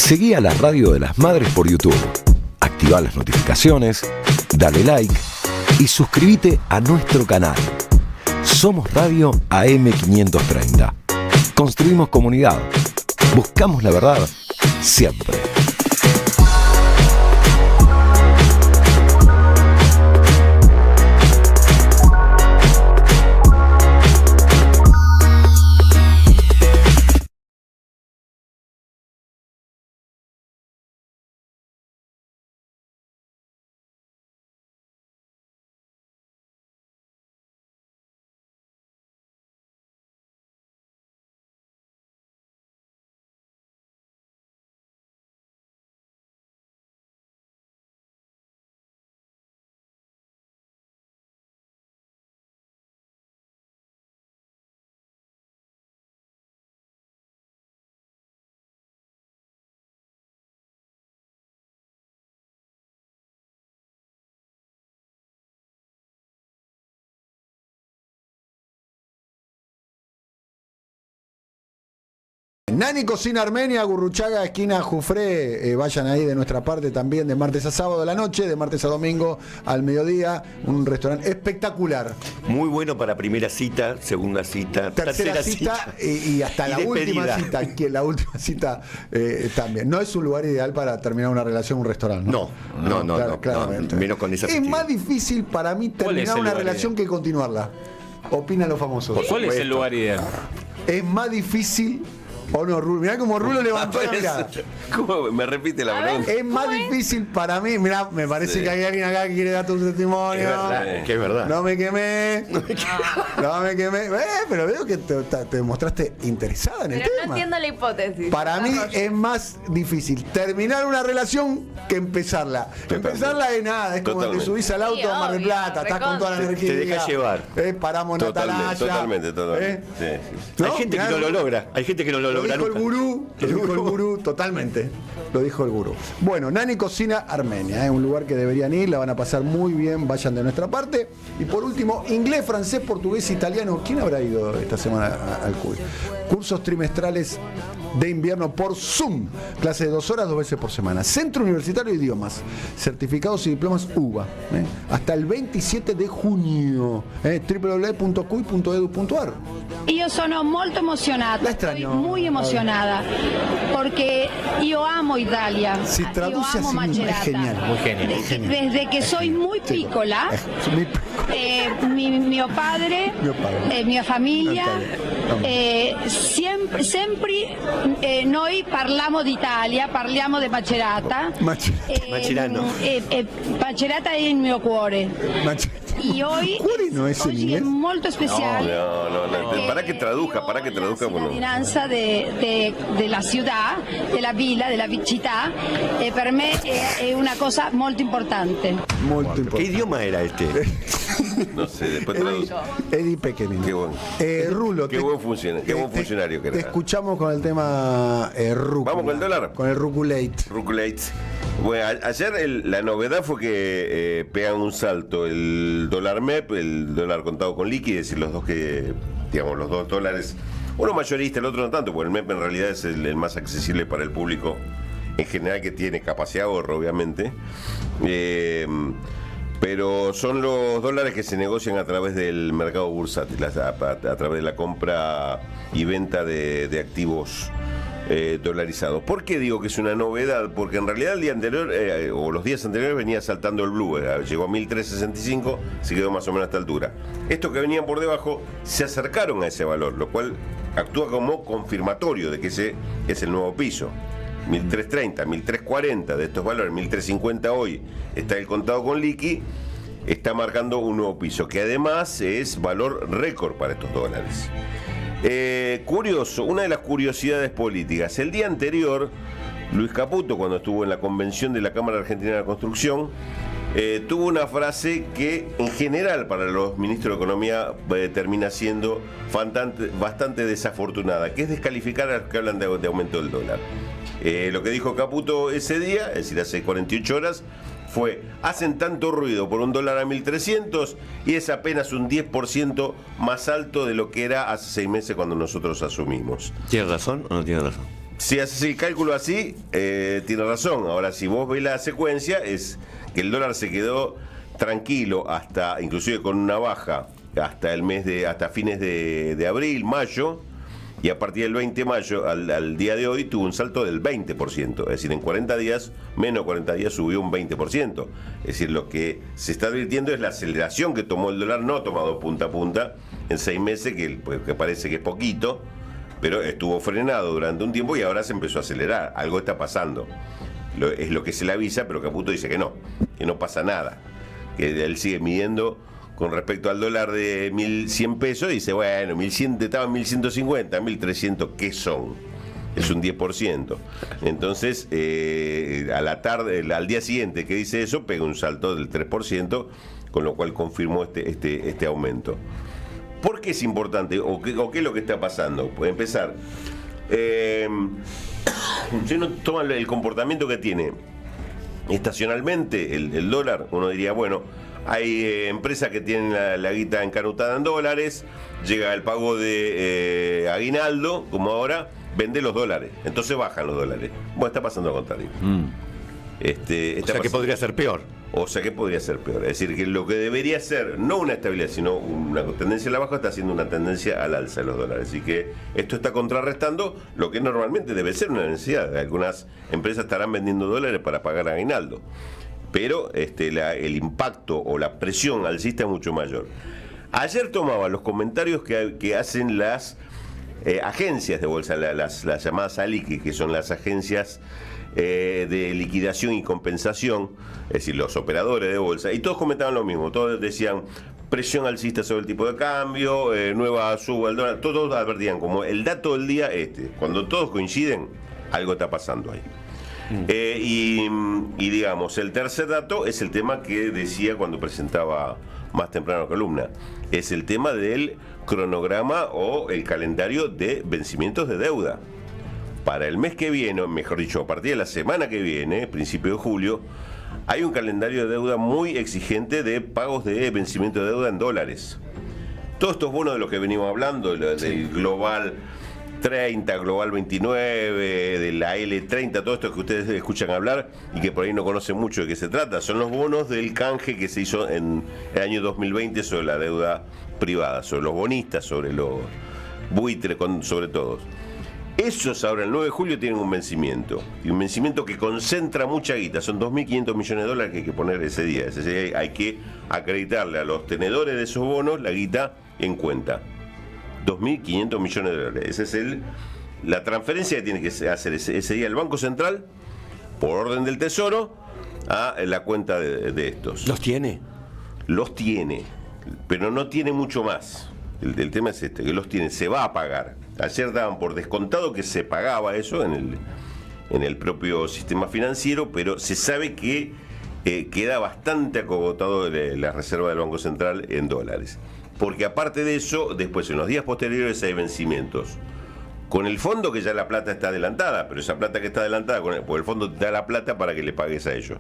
Seguí a la Radio de las Madres por YouTube. Activá las notificaciones, dale like y suscríbete a nuestro canal. Somos Radio AM530. Construimos comunidad. Buscamos la verdad siempre.
Nani Cocina Armenia, Gurruchaga, esquina Jufré. Vayan ahí de nuestra parte también, de martes a sábado a la noche, de martes a domingo al mediodía. Un restaurante espectacular.
Muy bueno para primera cita, segunda cita,
tercera cita y hasta la última cita. Que la última cita también. No es un lugar ideal para terminar una relación, un restaurante.
No, claramente. Menos con esa
Es más difícil para mí terminar una relación que continuarla. Opinan los famosos.
¿Cuál es el lugar ideal?
Es más difícil. ¿O no, Rulo? Mirá como Rulo levantó la mirada.
¿Cómo? Me repite la pregunta.
Es más difícil para mí. Mirá, me parece que hay alguien acá que quiere dar tu testimonio.
Es verdad.
No me quemé. No me quemé. Pero veo que te mostraste interesada en el tema.
No entiendo la hipótesis.
Para mí es más difícil terminar una relación que empezarla.
Totalmente.
Empezarla de nada. Es como que subís al auto a Mar del Plata, estás con toda la energía.
Te dejas llevar.
Paramos en Atalaya.
Totalmente. Sí. Hay gente que no lo logra. Hay gente que no lo logra.
Lo dijo el gurú, totalmente. Lo dijo el gurú. Bueno, Nani Cocina Armenia, un lugar que deberían ir, la van a pasar muy bien, vayan de nuestra parte. Y por último, inglés, francés, portugués, italiano. ¿Quién habrá ido esta semana al CUI? Cursos trimestrales de invierno por Zoom. Clase de 2 horas, 2 veces por semana. Centro Universitario de Idiomas. Certificados y diplomas UBA. Hasta el 27 de junio. www.cui.edu.ar.
Io sono molto emozionata.
La extraño.
Estoy muy emocionada. Porque yo amo Italia.
Si traduce
yo amo
así,
Macerata.
es genial.
Muy genial.
Desde que soy muy piccola, mio padre, mia famiglia, sempre noi parliamo d'Italia, parliamo di Macerata.
Macerano.
Macerata è il mio cuore. Y hoy es muy especial.
No. Para que traduzca.
La cittadinanza de la ciudad, de la villa, de la città, per me è una cosa molto importante.
¿Qué idioma era este? No sé, después traduce.
Eddie Pequenin.
Qué bueno.
Rulo,
qué buen funcionario que era.
Te escuchamos con el tema rúcula.
Vamos con el dólar.
Con el ruculate.
Bueno, ayer la novedad fue que pegan un salto el dólar MEP, el dólar contado con liqui, es decir, los dos dólares, uno mayorista, el otro no tanto, porque el MEP en realidad es el más accesible para el público en general, que tiene capacidad de ahorro, obviamente. Pero son los dólares que se negocian a través del mercado bursátil, a través de la compra y venta de activos dolarizados. ¿Por qué digo que es una novedad? Porque en realidad el día anterior, o los días anteriores, venía saltando el blue, llegó a 1.365, se quedó más o menos a esta altura. Estos que venían por debajo se acercaron a ese valor, lo cual actúa como confirmatorio de que ese es el nuevo piso. 1.330, 1.340 de estos valores, 1.350 hoy está el contado con liqui, está marcando un nuevo piso, que además es valor récord para estos dólares. Curioso, una de las curiosidades políticas. El día anterior, Luis Caputo, cuando estuvo en la convención de la Cámara Argentina de la Construcción, tuvo una frase que en general para los ministros de Economía termina siendo bastante desafortunada, que es descalificar a los que hablan de aumento del dólar. Lo que dijo Caputo ese día, es decir, hace 48 horas, fue: hacen tanto ruido por un dólar a 1.300 y es apenas un 10% más alto de lo que era hace 6 meses cuando nosotros asumimos. ¿Tiene razón o no tiene razón? Si hace el cálculo así, tiene razón. Ahora, si vos ves la secuencia, es que el dólar se quedó tranquilo hasta, inclusive con una baja, hasta fines de abril, mayo. Y a partir del 20 de mayo al día de hoy tuvo un salto del 20%. Es decir, en 40 días, menos 40 días, subió un 20%. Es decir, lo que se está advirtiendo es la aceleración que tomó el dólar, no ha tomado punta a punta en 6 meses, que parece que es poquito, pero estuvo frenado durante un tiempo y ahora se empezó a acelerar. Algo está pasando. Es lo que se le avisa, pero Caputo dice que no pasa nada. Que él sigue midiendo con respecto al dólar de 1.100 pesos, dice, bueno, 1.100, estaba en 1.150, 1.300, ¿qué son? Es un 10%. Entonces, a la tarde, al día siguiente que dice eso, pega un salto del 3%, con lo cual confirmó este aumento. ¿Por qué es importante? ¿O qué es lo que está pasando? Puede empezar. Si uno toma el comportamiento que tiene estacionalmente el dólar, uno diría, bueno, hay empresas que tienen la guita encanutada en dólares, llega el pago de aguinaldo, como ahora, vende los dólares, entonces bajan los dólares. Bueno, está pasando lo contrario.
O sea que podría ser peor.
O sea que podría ser peor. Es decir, que lo que debería ser no una estabilidad, sino una tendencia a la baja, está haciendo una tendencia al alza de los dólares. Así que esto está contrarrestando lo que normalmente debe ser una necesidad. Algunas empresas estarán vendiendo dólares para pagar aguinaldo. Pero el impacto o la presión alcista es mucho mayor. Ayer tomaba los comentarios que hacen las agencias de bolsa, las llamadas ALIC, que son las agencias de liquidación y compensación, es decir, los operadores de bolsa, y todos comentaban lo mismo, todos decían presión alcista sobre el tipo de cambio, nueva suba del dólar, todos advertían como el dato del día cuando todos coinciden, algo está pasando ahí. Y digamos, el tercer dato es el tema que decía cuando presentaba más temprano la columna, es el tema del cronograma o el calendario de vencimientos de deuda. Para el mes que viene, mejor dicho, a partir de la semana que viene, principio de julio, hay un calendario de deuda muy exigente de pagos de vencimiento de deuda en dólares. Todos estos bonos de los que venimos hablando, del Global 30, Global 29, de la L30, todo esto que ustedes escuchan hablar y que por ahí no conocen mucho de qué se trata, son los bonos del canje que se hizo en el año 2020 sobre la deuda privada, sobre los bonistas, sobre los buitres, sobre todos. Esos ahora, el 9 de julio, tienen un vencimiento. Y un vencimiento que concentra mucha guita. Son 2.500 millones de dólares que hay que poner ese día. Ese día hay que acreditarle a los tenedores de esos bonos la guita en cuenta. 2.500 millones de dólares. Esa es la transferencia que tiene que hacer ese día el Banco Central, por orden del Tesoro, a la cuenta de estos.
¿Los tiene?
Los tiene, pero no tiene mucho más. El tema es que los tiene, se va a pagar. Ayer daban por descontado que se pagaba eso en el propio sistema financiero, pero se sabe que queda bastante acogotado la reserva del Banco Central en dólares. Porque aparte de eso, después en los días posteriores hay vencimientos. Con el fondo, que ya la plata está adelantada, pero esa plata que está adelantada, porque el fondo te da la plata para que le pagues a ellos.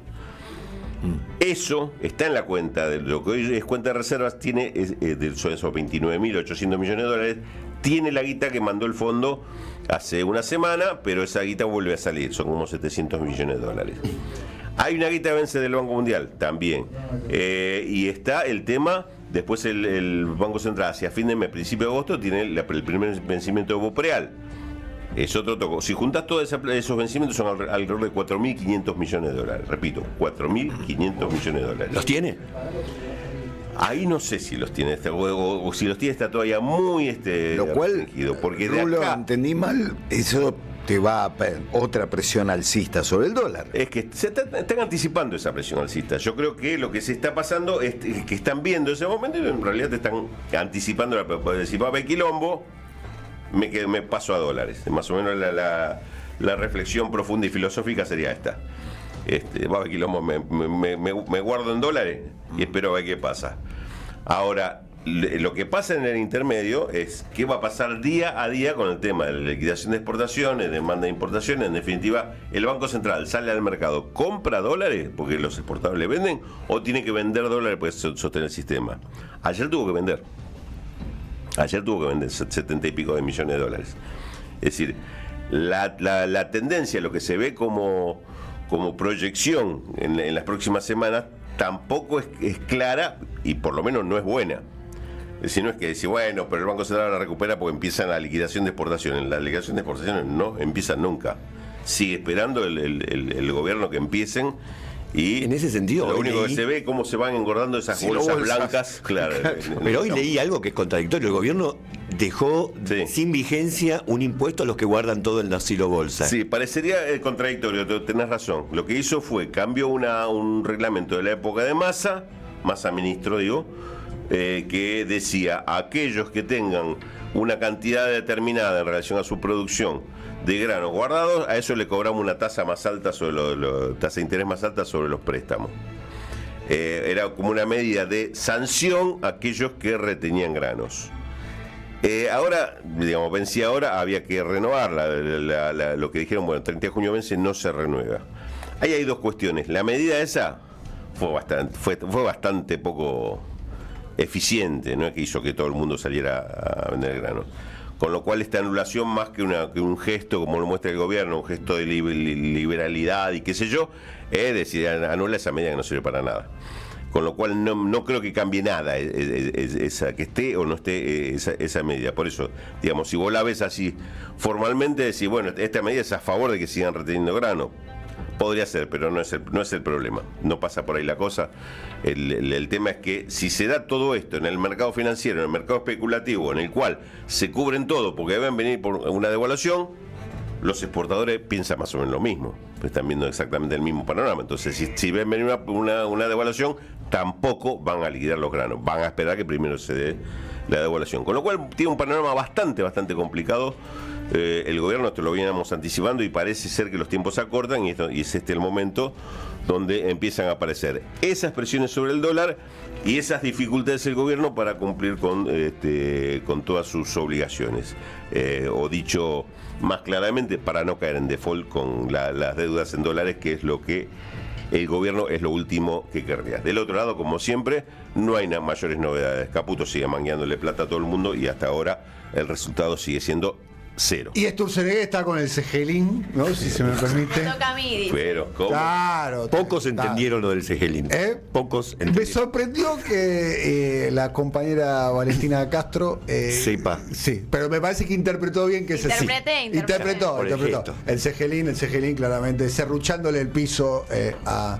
Eso está en la cuenta, de lo que hoy es cuenta de reservas, son esos 29.800 millones de dólares, tiene la guita que mandó el fondo hace una semana, pero esa guita vuelve a salir, son como 700 millones de dólares. Hay una guita que vence del Banco Mundial, también. Y está el tema, después el Banco Central, hacia fin de mes, principio de agosto, tiene el primer vencimiento de Bopreal. Es otro toco. Si juntas todos esos vencimientos, son alrededor de 4.500 millones de dólares. Repito, 4.500 millones de dólares.
¿Los tiene?
Ahí no sé si los tiene, o si los tiene está todavía muy
lo cual,
porque
no lo entendí mal, eso te va a otra presión alcista sobre el dólar.
Es que están anticipando esa presión alcista. Yo creo que lo que se está pasando es que están viendo ese momento y en realidad te están anticipando la presión. Decir, va a haber quilombo, me paso a dólares. Más o menos la reflexión profunda y filosófica sería esta. Va a haber quilombo, me guardo en dólares y espero a ver qué pasa. Ahora, lo que pasa en el intermedio es qué va a pasar día a día con el tema de la liquidación de exportaciones, demanda de importaciones. En definitiva, el Banco Central sale al mercado, compra dólares porque los exportadores le venden, o tiene que vender dólares para sostener el sistema. Ayer tuvo que vender 70 y pico de millones de dólares. Es decir, la tendencia, lo que se ve como proyección en las próximas semanas, tampoco es clara y por lo menos no es buena. Es decir, no es que decir, bueno, pero el Banco Central la recupera porque empiezan la liquidación de exportaciones. La liquidación de exportaciones no empiezan nunca. Sigue esperando el gobierno que empiecen. Y
en ese sentido,
lo único que se ve es cómo se van engordando esas bolsas blancas. Claro.
Pero hoy leí algo que es contradictorio. El gobierno dejó sin vigencia un impuesto a los que guardan todo en la asilo bolsa.
Sí, parecería contradictorio, tenés razón. Lo que hizo fue cambió un reglamento de la época de Massa ministro, digo, que decía a aquellos que tengan una cantidad determinada en relación a su producción de granos guardados, a eso le cobramos una tasa más alta sobre tasa de interés más alta sobre los préstamos. Era como una medida de sanción a aquellos que retenían granos. Ahora, digamos, vencía ahora, había que renovarla. Lo que dijeron, bueno, 30 de junio vence, no se renueva. Ahí hay dos cuestiones. La medida esa fue bastante poco eficiente, no es que hizo que todo el mundo saliera a vender granos. Con lo cual esta anulación, más que un gesto, como lo muestra el gobierno, un gesto de liberalidad y qué sé yo, es decir, anula esa medida que no sirve para nada. Con lo cual no creo que cambie nada esa, que esté o no esté esa medida. Por eso, digamos, si vos la ves así formalmente, decís, bueno, esta medida es a favor de que sigan reteniendo grano. Podría ser, pero no es el problema. No pasa por ahí la cosa. El tema es que si se da todo esto en el mercado financiero, en el mercado especulativo, en el cual se cubren todo porque deben venir por una devaluación, los exportadores piensan más o menos lo mismo. Están viendo exactamente el mismo panorama. Entonces, si ven venir una devaluación, tampoco van a liquidar los granos. Van a esperar que primero se dé la devaluación. Con lo cual, tiene un panorama bastante complicado. El gobierno, esto lo veníamos anticipando y parece ser que los tiempos se acortan y es este el momento donde empiezan a aparecer esas presiones sobre el dólar y esas dificultades del gobierno para cumplir con todas sus obligaciones. O dicho más claramente, para no caer en default con las deudas en dólares, que es lo que el gobierno es lo último que querría. Del otro lado, como siempre, no hay mayores novedades. Caputo sigue mangueándole plata a todo el mundo y hasta ahora el resultado sigue siendo cero.
Y Sturzenegger está con el cejelín, ¿no? Si se me permite.
Toca a mí, dice.
Pero, ¿cómo?
Claro.
Pocos entendieron lo del cejelín. Pocos entendieron.
Me sorprendió que la compañera Valentina Castro
sepa.
Sí, pero me parece que interpretó bien que interpretó. El cejelín claramente serruchándole el piso a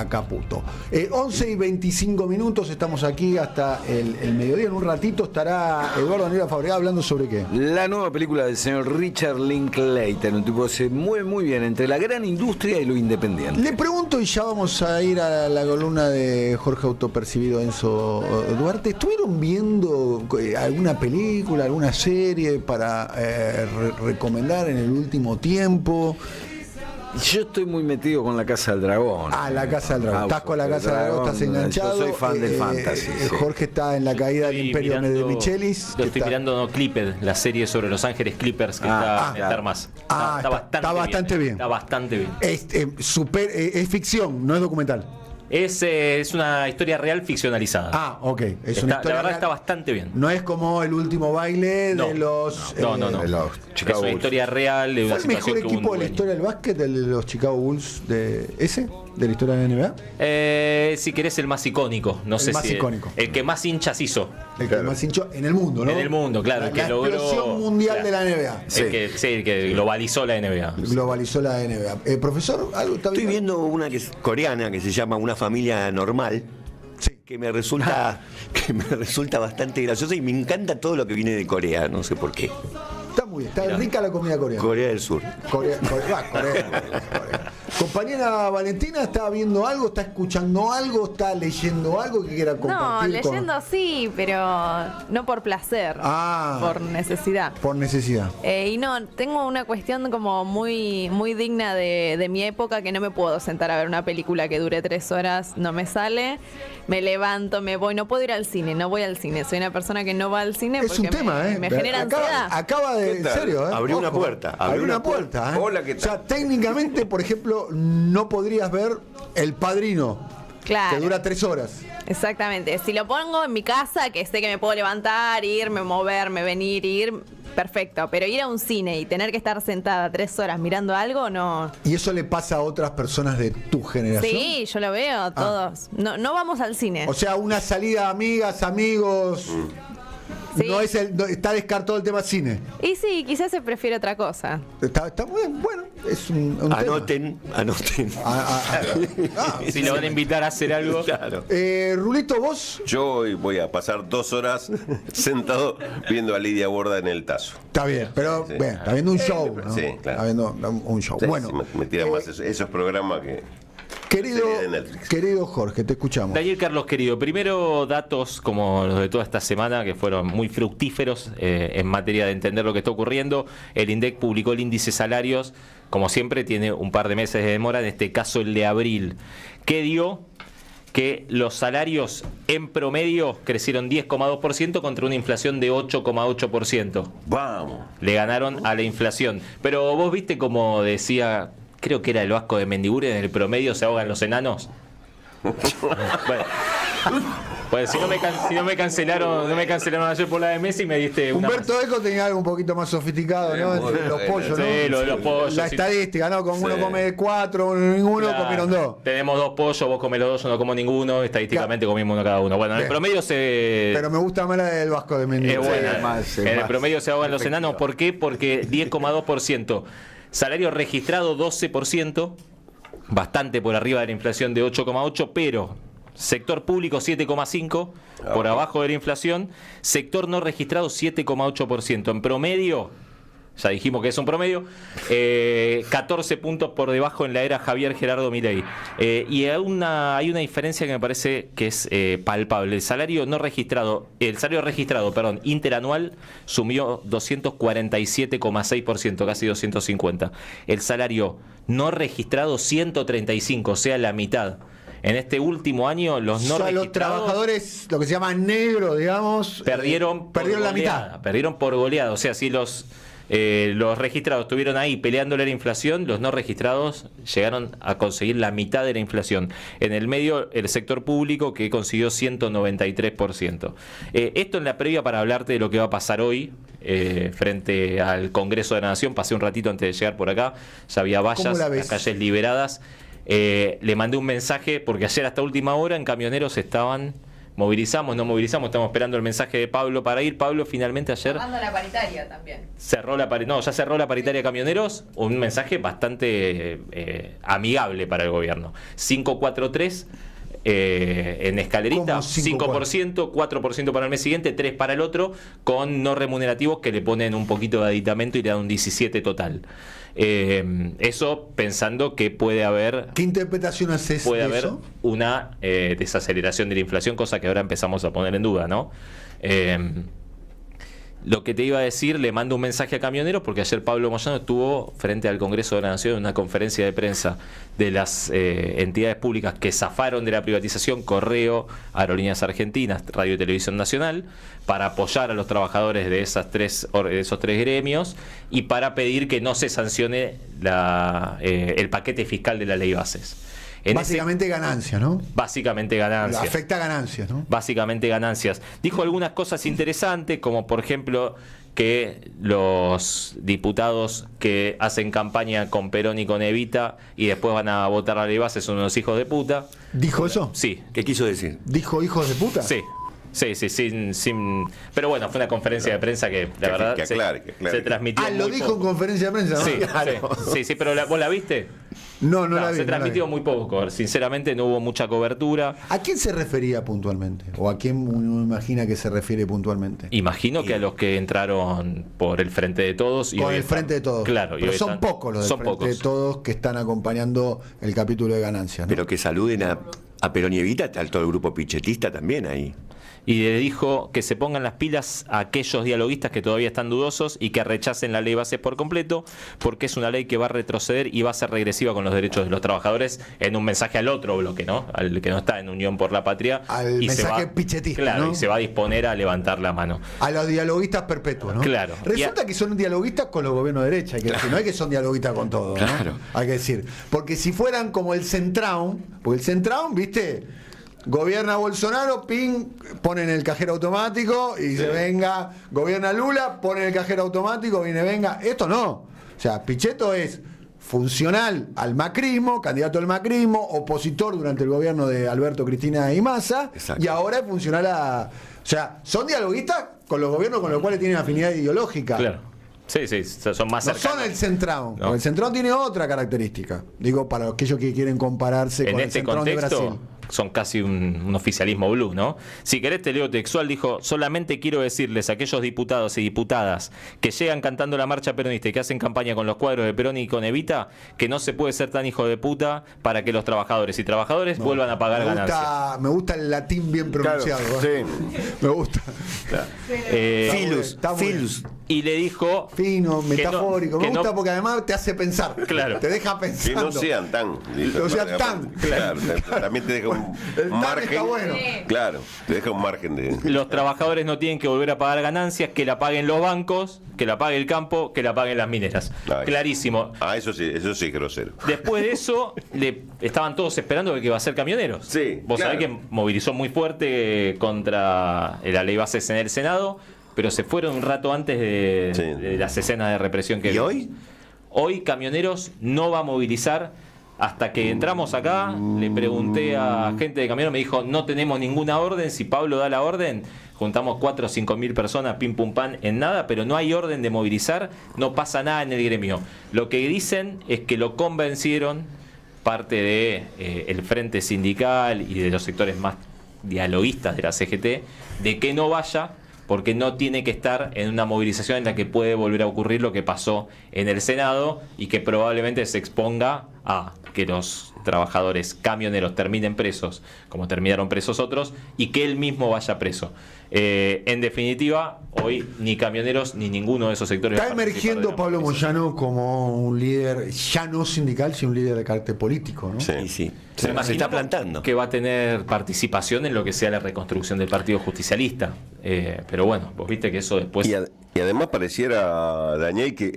Caputo. 11:25, estamos aquí hasta el mediodía. En un ratito estará Eduardo Aníbal Fabregat hablando sobre qué.
La nueva película del señor Richard Linklater, un tipo que se mueve muy bien entre la gran industria y lo independiente.
Le pregunto, y ya vamos a ir a la columna de Jorge Autopercibido Enzo Duarte, ¿estuvieron viendo alguna película, alguna serie para recomendar en el último tiempo?
Yo estoy muy metido con La Casa del Dragón.
La Casa del Dragón. Estás con La Casa del Dragón, estás enganchado.
Yo soy fan del fantasy.
Jorge está en la caída del Imperio de Michelis.
Lo estoy mirando Clipped, la serie sobre Los Ángeles Clippers, que está en Armas. Está bastante bien. Está bastante bien.
Es ficción, no es documental.
Es una historia real ficcionalizada.
Ok.
La verdad está bastante bien.
No es como El Último Baile de los...
No.
De los Chicago
es una historia real de una
situación. ¿Fue el mejor equipo de la historia del básquet, el de los Chicago Bulls de la historia de la NBA?
Si querés, el más icónico. No sé si
icónico.
El que más hinchas hizo.
El que más hinchó en el mundo, ¿no?
En el mundo, claro.
La explosión mundial de la NBA.
El que globalizó la NBA.
Globalizó la NBA. Profesor, ¿algo está
Estoy viendo una que es coreana, que se llama Una familia normal. Sí. Que me resulta bastante graciosa y me encanta todo lo que viene de Corea, no sé por qué.
Está muy bien, está rica la comida coreana.
Corea del Sur.
Corea. Compañera Valentina, ¿está viendo algo? ¿Está escuchando algo? ¿Está leyendo algo que quiera compartir?
No, leyendo sí, pero no por placer, por necesidad.
Por necesidad.
Y no, tengo una cuestión como muy, muy digna de mi época, que no me puedo sentar a ver una película que dure 3 horas, no me sale. Me levanto, me voy, no puedo ir al cine, no voy al cine. Soy una persona que no va al cine porque
un tema,
me genera ansiedad.
Acaba de, en serio,
abrió una puerta.
Abrió una puerta.
Hola, ¿qué tal?
O sea, técnicamente, por ejemplo, no podrías ver El Padrino.
Claro.
Que dura 3 horas.
Exactamente. Si lo pongo en mi casa, que sé que me puedo levantar, irme, moverme, venir, ir, perfecto. Pero ir a un cine y tener que estar sentada 3 horas mirando algo, no.
¿Y eso le pasa a otras personas de tu generación?
Sí, yo lo veo a todos. No vamos al cine.
O sea, una salida, amigas, amigos. Sí. No es está descartado el tema cine.
Y sí, quizás se prefiere otra cosa.
Está muy bien, bueno, es un
anoten.
Si lo van a invitar a hacer algo.
Claro.
Rulito, vos.
Yo hoy voy a pasar 2 horas sentado viendo a Lidia Borda en el Tazo.
Está bien, pero bien, está viendo un show, ¿no?
Sí, claro.
Está viendo un show.
Sí,
bueno,
me tiran más esos programas que...
Querido Jorge, te escuchamos.
Daniel Carlos, querido, primero datos como los de toda esta semana que fueron muy fructíferos en materia de entender lo que está ocurriendo. El INDEC publicó el índice salarios, como siempre tiene un par de meses de demora, en este caso el de abril, que dio que los salarios en promedio crecieron 10,2% contra una inflación de 8,8%.
Vamos.
Le ganaron a la inflación. Pero vos viste como decía... Creo que era el Vasco de Mendiguren, en el promedio se ahogan los enanos. Bueno, Pues si no me cancelaron ayer por la de Messi, me diste una
Humberto Eco tenía algo un poquito más sofisticado, ¿no? Los pollos, ¿no?
Sí, los pollos.
La estadística, ¿no? Con uno come 4, ninguno,
Claro.
comieron 2.
Tenemos 2 pollos, vos comés los 2, yo no como ninguno, estadísticamente comimos uno cada uno. Bueno, en el
Bien.
promedio se...
Pero me gusta más la del Vasco de Mendoza.
Es buena. En el promedio se ahogan los enanos. ¿Por qué? Porque 10,2%. Salario registrado 12%, bastante por arriba de la inflación de 8,8%, pero sector público 7,5%, por abajo de la inflación. Sector no registrado 7,8%. En promedio, ya dijimos que es un promedio, 14 puntos por debajo en la era Javier Gerardo Milei. Y hay una diferencia que me parece que es palpable. El salario registrado, interanual sumió 247,6%, casi 250. El salario no registrado 135, o sea, la mitad. En este último año, los no registrados...
Los trabajadores, lo que se llama negro, digamos...
Perdieron
la mitad.
Perdieron por goleada. O sea, si los registrados estuvieron ahí peleándole a la inflación, los no registrados llegaron a conseguir la mitad de la inflación. En el medio, el sector público, que consiguió 193%. Esto en la previa para hablarte de lo que va a pasar hoy frente al Congreso de la Nación. Pasé un ratito antes de llegar por acá, ya había vallas, las calles liberadas. Le mandé un mensaje porque ayer hasta última hora en Camioneros estaban... Movilizamos, no movilizamos, estamos esperando el mensaje de Pablo para ir. Pablo finalmente ayer
Tomando la paritaria también.
ya cerró la paritaria de camioneros, un mensaje bastante amigable para el gobierno. 543 en escalerita, 5%, 4% para el mes siguiente, 3 para el otro, con no remunerativos que le ponen un poquito de aditamento y le dan un 17 total. Eso pensando que puede haber...
¿Qué interpretación haces
Puede
de
haber
eso?
una desaceleración de la inflación, cosa que ahora empezamos a poner en duda, ¿no? Lo que te iba a decir, le mando un mensaje a Camioneros porque ayer Pablo Moyano estuvo frente al Congreso de la Nación en una conferencia de prensa de las entidades públicas que zafaron de la privatización, Correo, Aerolíneas Argentinas, Radio y Televisión Nacional, para apoyar a los trabajadores de esos tres gremios y para pedir que no se sancione el paquete fiscal de la ley bases.
Básicamente ganancias, ¿no?
Básicamente ganancias.
Afecta ganancias, ¿no?
Básicamente ganancias. Dijo algunas cosas interesantes, como por ejemplo que los diputados que hacen campaña con Perón y con Evita y después van a votar la ley base son unos hijos de puta.
¿Dijo eso?
Sí.
¿Qué quiso decir?
¿Dijo hijos de puta?
Sí. Sí, sin... Pero bueno, fue una conferencia de prensa que la verdad se transmitió.
Lo dijo en conferencia de prensa, ¿no?
Sí, sí, pero ¿vos la viste?
No la vi.
Se transmitió muy poco, sinceramente no hubo mucha cobertura.
¿A quién se refería puntualmente? ¿O a quién uno imagina que se refiere puntualmente?
Imagino que a los que entraron por el Frente de Todos.
Con el Frente de Todos.
Claro.
Pero son pocos los del Frente de Todos que están acompañando el capítulo de ganancias, ¿no?
Pero que saluden a Perón y Evita, está todo el grupo pichetista también ahí.
Y le dijo que se pongan las pilas a aquellos dialoguistas que todavía están dudosos y que rechacen la ley bases por completo, porque es una ley que va a retroceder y va a ser regresiva con los derechos de los trabajadores, en un mensaje al otro bloque, ¿no? Al que no está en Unión por la Patria.
Al
y
mensaje pichetista,
claro,
¿no?
Y se va a disponer a levantar la mano.
A los dialoguistas perpetuos, ¿no?
Claro.
Resulta que son dialoguistas con los gobiernos de derecha, hay que decir, no es que son dialoguistas con todo, ¿no?
Claro.
Hay que decir. Porque si fueran como el Centraun, porque el Centraun, ¿viste? Gobierna Bolsonaro, ponen el cajero automático y se venga. Gobierna Lula, ponen el cajero automático, venga. Esto no. O sea, Pichetto es funcional al macrismo, candidato al macrismo, opositor durante el gobierno de Alberto, Cristina y Massa, y ahora es funcional a... O sea, son dialoguistas con los gobiernos con los cuales tienen afinidad ideológica.
Claro. Sí, son más cercanos.
No son el Centraun. No. El Centraun tiene otra característica. Digo, para aquellos que quieren compararse con el Centraun de Brasil.
Son casi un oficialismo blue, ¿no? Si querés te leo textual, dijo: solamente quiero decirles a aquellos diputados y diputadas que llegan cantando la marcha peronista y que hacen campaña con los cuadros de Perón y con Evita, que no se puede ser tan hijo de puta para que los trabajadores y trabajadoras vuelvan a pagar ganancias.
Me gusta el latín bien pronunciado.
Claro, sí.
Me gusta.
Claro. Filus.
y le dijo...
Fino, metafórico. Me gusta porque además te hace pensar.
Claro.
Te deja pensando.
Que no sean tan.
No sean tan.
Claro. También te deja un margen.
Está bueno.
Claro, te deja un margen de.
Los trabajadores no tienen que volver a pagar ganancias, que la paguen los bancos, que la pague el campo, que la paguen las mineras. Clarísimo.
Eso sí es grosero.
Después de eso, estaban todos esperando que iba a ser Camioneros.
Sí.
Vos sabés que movilizó muy fuerte contra la ley bases en el Senado, pero se fueron un rato antes de las escenas de represión que vimos.
hoy?
Hoy Camioneros no va a movilizar. Hasta que entramos acá, le pregunté a gente de Camioneros, me dijo, no tenemos ninguna orden, si Pablo da la orden, juntamos 4 o 5 mil personas, pim pum pan, en nada, pero no hay orden de movilizar, no pasa nada en el gremio. Lo que dicen es que lo convencieron parte de el frente sindical y de los sectores más dialoguistas de la CGT, de que no vaya, porque no tiene que estar en una movilización en la que puede volver a ocurrir lo que pasó en el Senado y que probablemente se exponga a que los trabajadores camioneros terminen presos, como terminaron presos otros, y que él mismo vaya preso. En definitiva, hoy ni Camioneros ni ninguno de esos sectores...
Está emergiendo Pablo Moyano como un líder, ya no sindical, sino un líder de carácter político, ¿no?
Sí.
Se está plantando. Que va a tener participación en lo que sea la reconstrucción del Partido Justicialista. Pero bueno, vos viste que eso después...
Y además pareciera, Daniel, que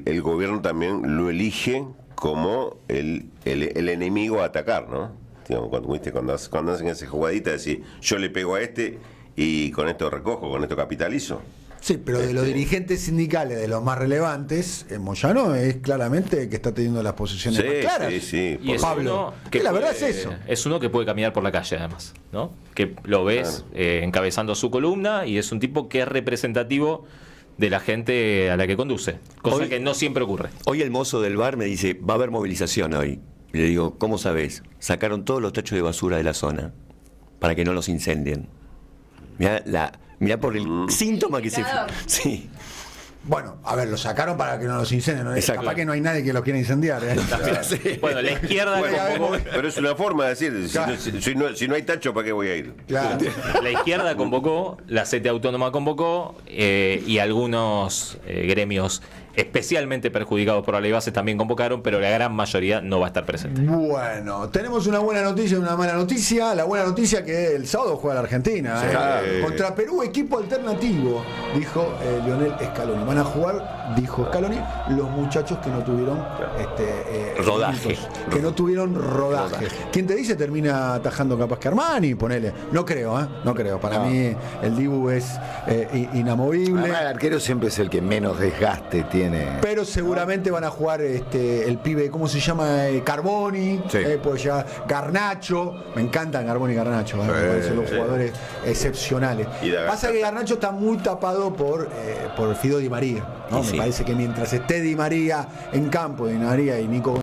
el gobierno también lo elige como el enemigo a atacar, ¿no? Digamos, cuando hacen esa jugadita, decir, yo le pego a este y con esto recojo, con esto capitalizo.
Sí, pero de los dirigentes sindicales, de los más relevantes, Moyano es claramente que está teniendo las posiciones más claras.
Sí.
Y es
Pablo,
uno
que la verdad es eso.
Es uno que puede caminar por la calle, además, ¿no? Que lo ves encabezando su columna y es un tipo que es representativo de la gente a la que conduce, cosa
Hoy,
que no siempre ocurre.
Hoy el mozo del bar me dice, va a haber movilización hoy. Y le digo, ¿cómo sabés? Sacaron todos los tachos de basura de la zona para que no los incendien. Mirá por el síntoma que se... Sí.
Bueno, a ver, lo sacaron para que no los incendien, ¿no?
Exacto.
Capaz que no hay nadie que los quiera incendiar.
Sí.
Bueno, la izquierda convocó...
Pero es una forma de decir, si no hay tacho, ¿para qué voy a ir?
Claro.
La izquierda convocó, la CTA Autónoma convocó y algunos gremios especialmente perjudicados por la ley base también convocaron, pero la gran mayoría no va a estar presente.
Bueno, tenemos una buena noticia y una mala noticia. La buena noticia que el sábado juega la Argentina. Contra Perú, equipo alternativo, dijo Lionel Scaloni. Van a jugar, dijo Scaloni, los muchachos que no tuvieron
rodaje.
Que no tuvieron rodaje. ¿Quién te dice termina atajando capaz que Armani? Ponele. No creo, no creo. Para mí el Dibu es inamovible.
Además, el arquero siempre es el que menos desgaste tiene.
Pero seguramente van a jugar el pibe, ¿cómo se llama? Carboni, puede llegar Garnacho. Me encantan Carboni y Garnacho, me parecen los jugadores excepcionales. Pasa que Garnacho está muy tapado por Fido Di María, ¿no? Me parece que mientras esté Di María en campo, Di María y Nico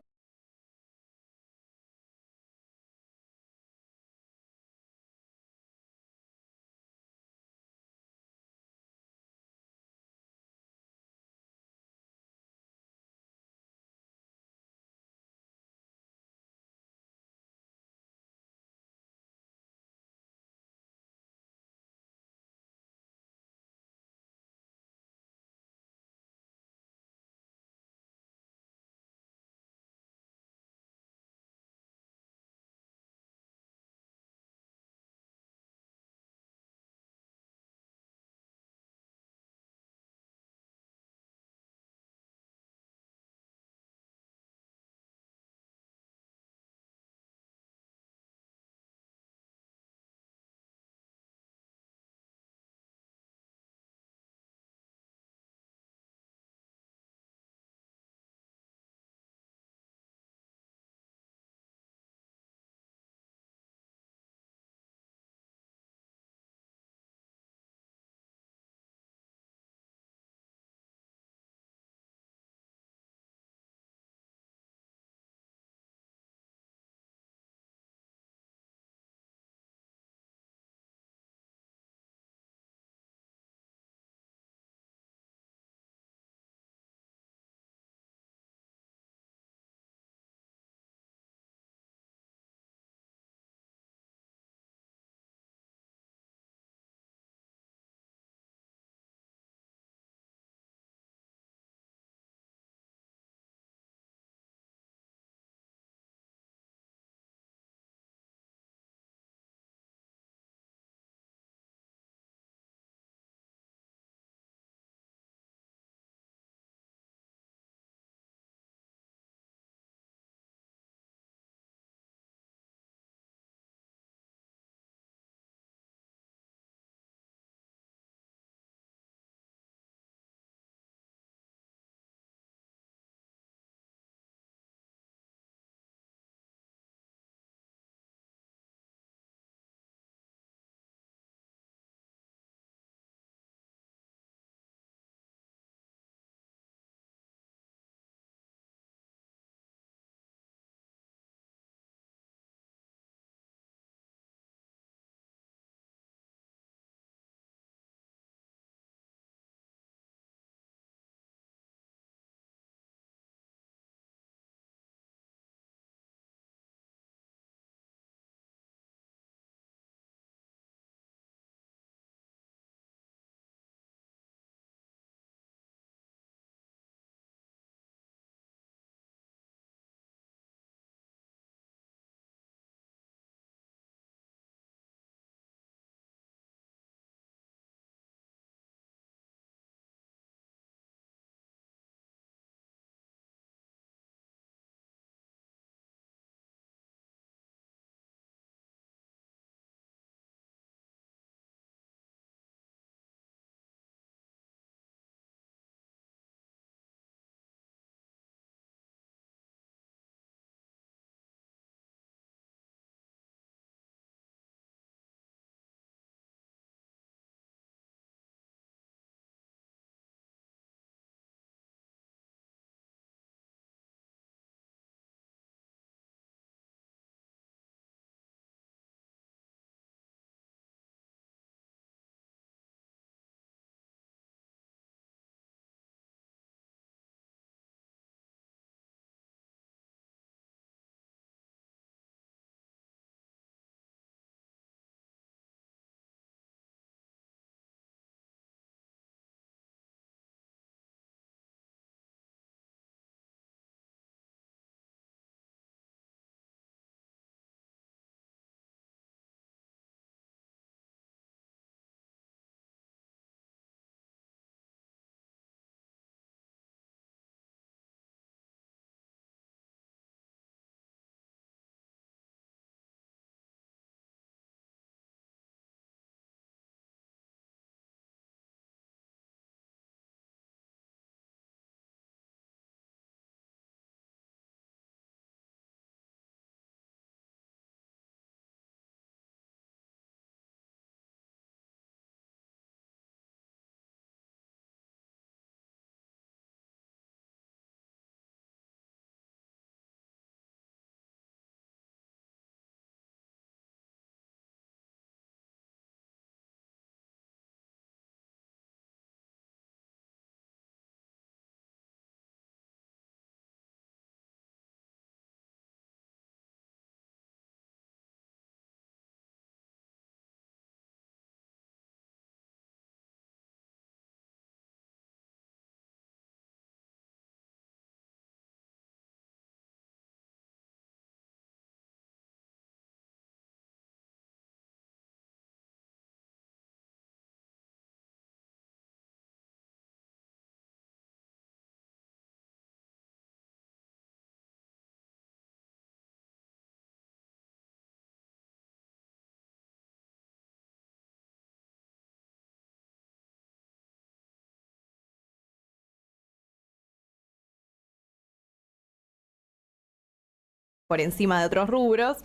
por encima de otros rubros.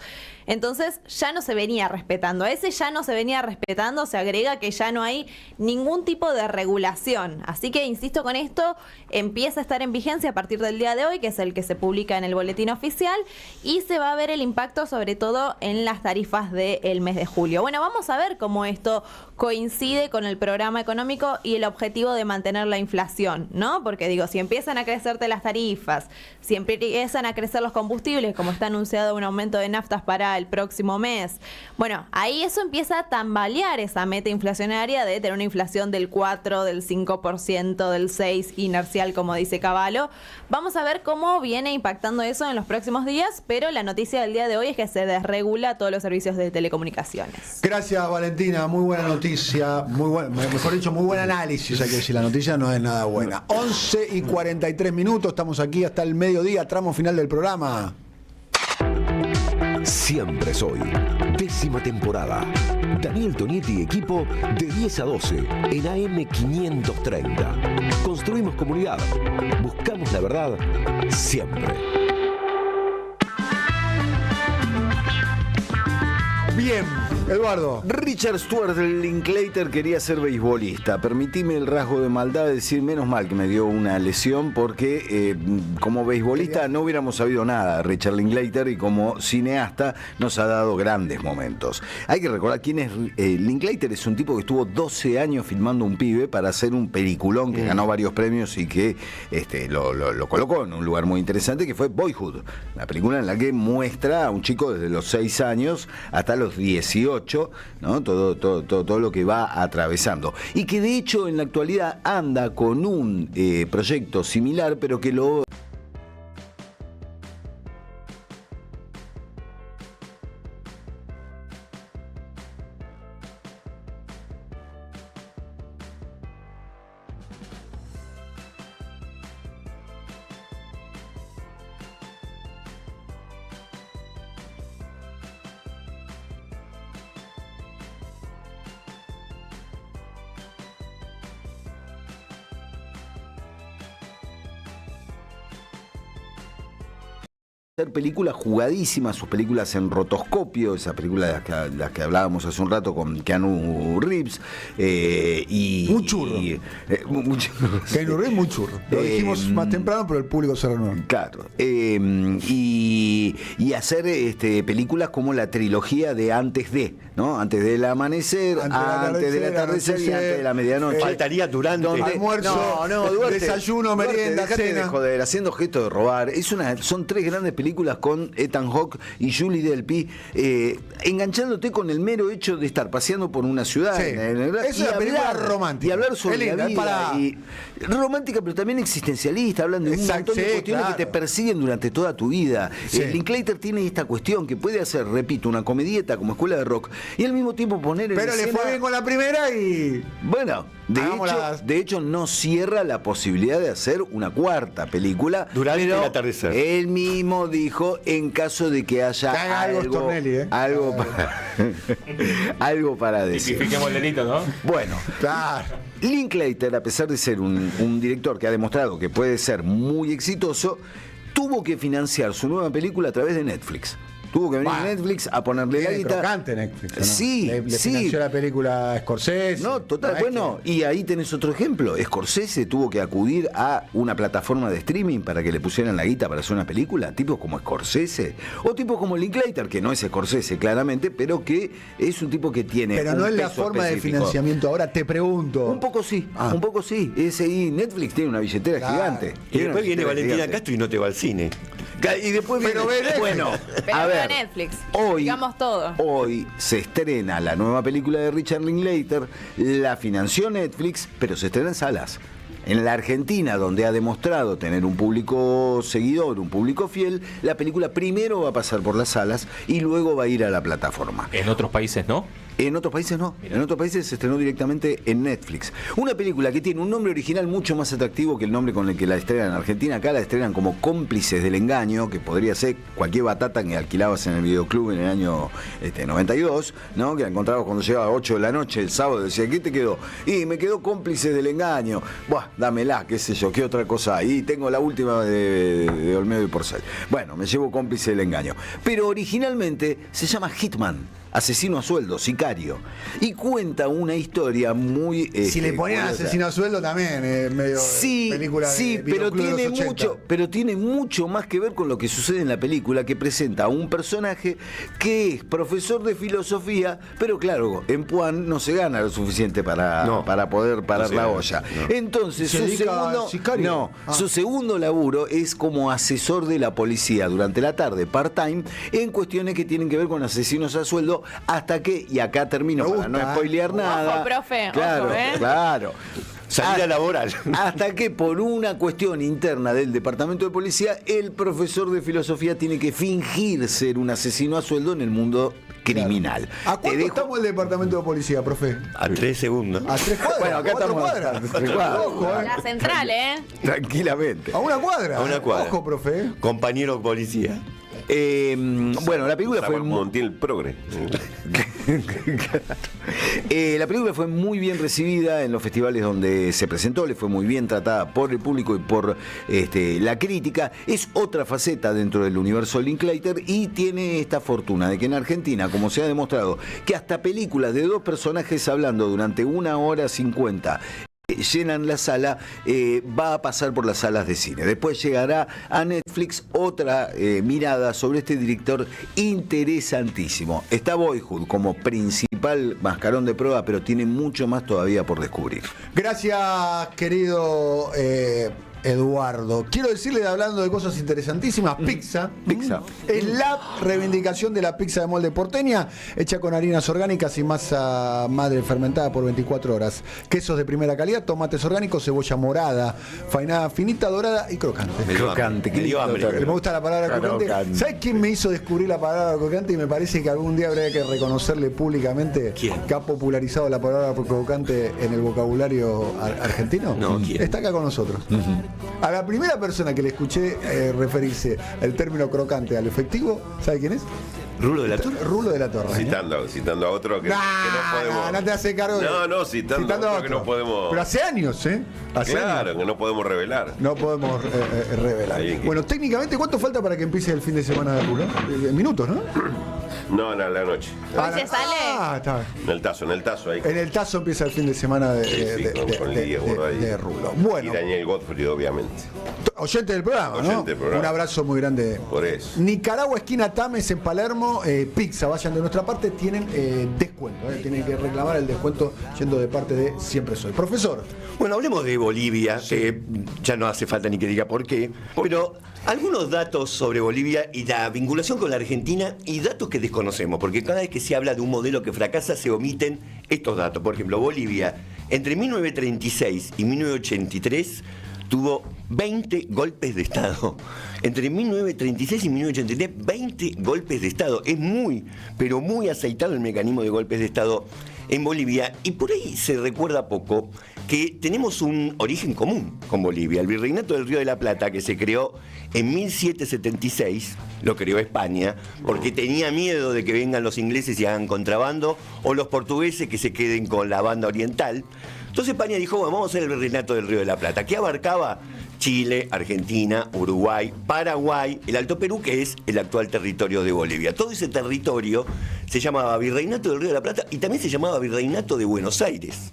Entonces ya no se venía respetando. A ese ya no se venía respetando, se agrega que ya no hay ningún tipo de regulación. Así que, insisto con esto, empieza a estar en vigencia a partir del día de hoy, que es el que se publica en el boletín oficial, y se va a ver el impacto sobre todo en las tarifas del mes de julio. Bueno, vamos a ver cómo esto coincide con el programa económico y el objetivo de mantener la inflación, ¿no? Porque digo, si empiezan a crecerte las tarifas, si empiezan a crecer los combustibles, como está anunciado un aumento de naftas para el próximo mes, bueno, ahí eso empieza a tambalear esa meta inflacionaria de tener una inflación del 4, del 5%, del 6%, inercial, como dice Cavallo. Vamos a ver cómo viene impactando eso en los próximos días, pero la noticia del día de hoy es que se desregula todos los servicios de telecomunicaciones.
Gracias, Valentina, muy buena noticia, mejor dicho, muy buen análisis, hay que decir, la noticia no es nada buena. 11:43, estamos aquí hasta el mediodía, tramo final del programa.
Siempre soy. 10ª temporada. Daniel Tonietti y equipo de 10 a 12 en AM 530. Construimos comunidad. Buscamos la verdad siempre.
Bien, Eduardo.
Richard Stuart Linklater quería ser beisbolista. Permitime el rasgo de maldad de decir, menos mal que me dio una lesión, porque como beisbolista no hubiéramos sabido nada. Richard Linklater, y como cineasta nos ha dado grandes momentos. Hay que recordar quién es Linklater. Es un tipo que estuvo 12 años filmando un pibe para hacer un peliculón que ganó varios premios y que lo colocó en un lugar muy interesante, que fue Boyhood, la película en la que muestra a un chico desde los 6 años hasta los 18, ¿no? Todo lo que va atravesando. Y que de hecho en la actualidad anda con un proyecto similar, pero que lo... hacer películas jugadísimas, sus películas en rotoscopio, esas películas de las que hablábamos hace un rato con Keanu Reeves,
muy churro. Keanu Reeves muy churro. Lo dijimos más temprano, pero el público se renueva.
Claro. Y hacer películas como la trilogía de Antes de, ¿no? Antes del amanecer, antes del atardecer y antes de la medianoche.
Faltaría durante.
Almuerzo, Duarte, desayuno, merienda,
cena. De joder, haciendo gesto de robar. Son 3 grandes películas con Ethan Hawke y Julie Delpy, enganchándote con el mero hecho de estar paseando por una ciudad.
Sí. Es una película romántica.
Y hablar sobre la vida. Romántica, pero también existencialista, hablando de un montón de cuestiones que te persiguen durante toda tu vida.
Sí.
Linklater tiene esta cuestión que puede hacer, repito, una comedieta como Escuela de Rock y al mismo tiempo poner en
Pero le fue bien con la primera y...
Bueno, de hecho no cierra la posibilidad de hacer una cuarta película.
Durante el atardecer.
Él mismo dijo, en caso de que haya algo para decir.
Tipifiquemos el delito, ¿no?
Bueno,
claro.
Linklater, a pesar de ser un director que ha demostrado que puede ser muy exitoso, tuvo que financiar su nueva película a través de Netflix. Tuvo que venir Netflix a ponerle la guita.
Crocante Netflix, ¿no?
Sí,
le financió la película Scorsese.
No, total. Bueno, y ahí tenés otro ejemplo. Scorsese tuvo que acudir a una plataforma de streaming para que le pusieran la guita para hacer una película. Tipos como Scorsese o tipos como Linklater, que no es Scorsese claramente, pero que es un tipo que tiene.
Pero no es la forma específico de financiamiento. Ahora te pregunto.
Un poco sí. Netflix tiene una billetera gigante.
Y después viene Valentina Castro y no te va al cine.
Y después viene, bueno,
a ver, Netflix, digamos todo.
Hoy se estrena la nueva película de Richard Linklater, la financió Netflix, pero se estrena en salas. En la Argentina, donde ha demostrado tener un público seguidor, un público fiel, la película primero va a pasar por las salas y luego va a ir a la plataforma.
En otros países no.
En otros países no. Mirá. En otros países se estrenó directamente en Netflix. Una película que tiene un nombre original mucho más atractivo que el nombre con el que la estrenan en Argentina. Acá la estrenan como Cómplices del Engaño, que podría ser cualquier batata que alquilabas en el videoclub en el año 92, ¿no? Que la encontrabas cuando llegaba a 8 de la noche el sábado, decía, ¿qué te quedó? Y me quedó Cómplices del Engaño. Buah, dámela, qué sé yo, qué otra cosa hay. Y tengo la última de Olmedo y Porcel. Bueno, me llevo cómplice del engaño. Pero originalmente se llama Hitman, asesino a sueldo, sicario. Y cuenta una historia muy...
si le ponían
curiosa.
asesino a sueldo también, medio película de
pero
videoclub de los 80.
tiene mucho más que ver con lo que sucede en la película, que presenta a un personaje que es profesor de filosofía, pero claro, en Puan no se gana lo suficiente para poder parar la olla.
No.
Entonces,
¿Se
su
dedica al sicario?
su segundo laburo es como asesor de la policía durante la tarde, part-time, en cuestiones que tienen que ver con asesinos a sueldo, hasta que, y acá termino para no spoilear nada.
Ojo, profe,
Claro,
ojo, ¿eh?
claro.
Salida laboral.
Hasta que por una cuestión interna del departamento de policía, el profesor de filosofía tiene que fingir ser un asesino a sueldo en el mundo criminal.
¿A cuánto estamos el departamento de policía, profe?
A 3 segundos.
A 3 cuadras.
Bueno, acá
a 4
estamos
cuadras.
a 3 cuadras.
Ojo,
La central, ¿eh?
Tranquilamente.
A una cuadra.
A una cuadra.
Ojo, profe.
Compañero policía.
Bueno, la película fue
Montiel Progre.
La película fue muy bien recibida en los festivales donde se presentó, le fue muy bien tratada por el público y por la crítica. Es otra faceta dentro del universo Linklater y tiene esta fortuna de que en Argentina, como se ha demostrado, que hasta películas de dos personajes hablando durante 1 hora 50 llenan la sala, va a pasar por las salas de cine. Después llegará a Netflix otra mirada sobre este director interesantísimo. Está Boyhood como principal mascarón de prueba, pero tiene mucho más todavía por descubrir.
Gracias, querido Eduardo. Quiero decirle, hablando de cosas interesantísimas, pizza. Es la reivindicación de la pizza de molde porteña, hecha con harinas orgánicas y masa madre fermentada por 24 horas. Quesos de primera calidad, tomates orgánicos, cebolla morada, fainada finita, dorada y crocante.
Crocante,
Me dio hambre.
Me gusta la palabra crocante. ¿Sabes quién me hizo descubrir la palabra crocante? Y me parece que algún día habría que reconocerle públicamente que ha popularizado la palabra crocante en el vocabulario argentino.
No, ¿quién?
Está acá con nosotros. A la primera persona que le escuché referirse el término crocante al efectivo, ¿sabe quién es?
Rulo de la Torre.
Rulo de la Torre.
Citando a otro que no podemos.
No te hace cargo.
Citando a otro que no podemos.
Pero hace años, ¿eh?
Claro, que no podemos revelar.
No podemos revelar. Bueno, técnicamente, ¿cuánto falta para que empiece el fin de semana de Rulo? Minutos, ¿no?
No, la noche.
¿Hoy se sale?
Está.
En el tazo ahí.
En el Tazo empieza el fin de semana
con Lidia Burray
de Rulo. Bueno,
y Daniel Godfrey, obviamente.
oyente del programa, ¿no?
Oyente del programa.
Un abrazo muy grande.
Por eso.
Nicaragua, esquina Tames, en Palermo, pizza, vayan de nuestra parte, tienen descuento. Tienen que reclamar el descuento yendo de parte de Siempre Soy. Profesor.
Bueno, hablemos de Bolivia, ya no hace falta ni que diga por qué, pero algunos datos sobre Bolivia y la vinculación con la Argentina y datos que desconocemos, porque cada vez que se habla de un modelo que fracasa se omiten estos datos. Por ejemplo, Bolivia, entre 1936 y 1983 tuvo 20 golpes de Estado. Entre 1936 y 1983, 20 golpes de Estado. Es muy, pero muy aceitado el mecanismo de golpes de Estado en Bolivia, y por ahí se recuerda poco que tenemos un origen común con Bolivia. El Virreinato del Río de la Plata, que se creó en 1776, lo creó España, porque tenía miedo de que vengan los ingleses y hagan contrabando, o los portugueses que se queden con la banda oriental. Entonces España dijo, bueno, vamos a hacer el Virreinato del Río de la Plata, que abarcaba Chile, Argentina, Uruguay, Paraguay, el Alto Perú, que es el actual territorio de Bolivia. Todo ese territorio se llamaba Virreinato del Río de la Plata y también se llamaba Virreinato de Buenos Aires.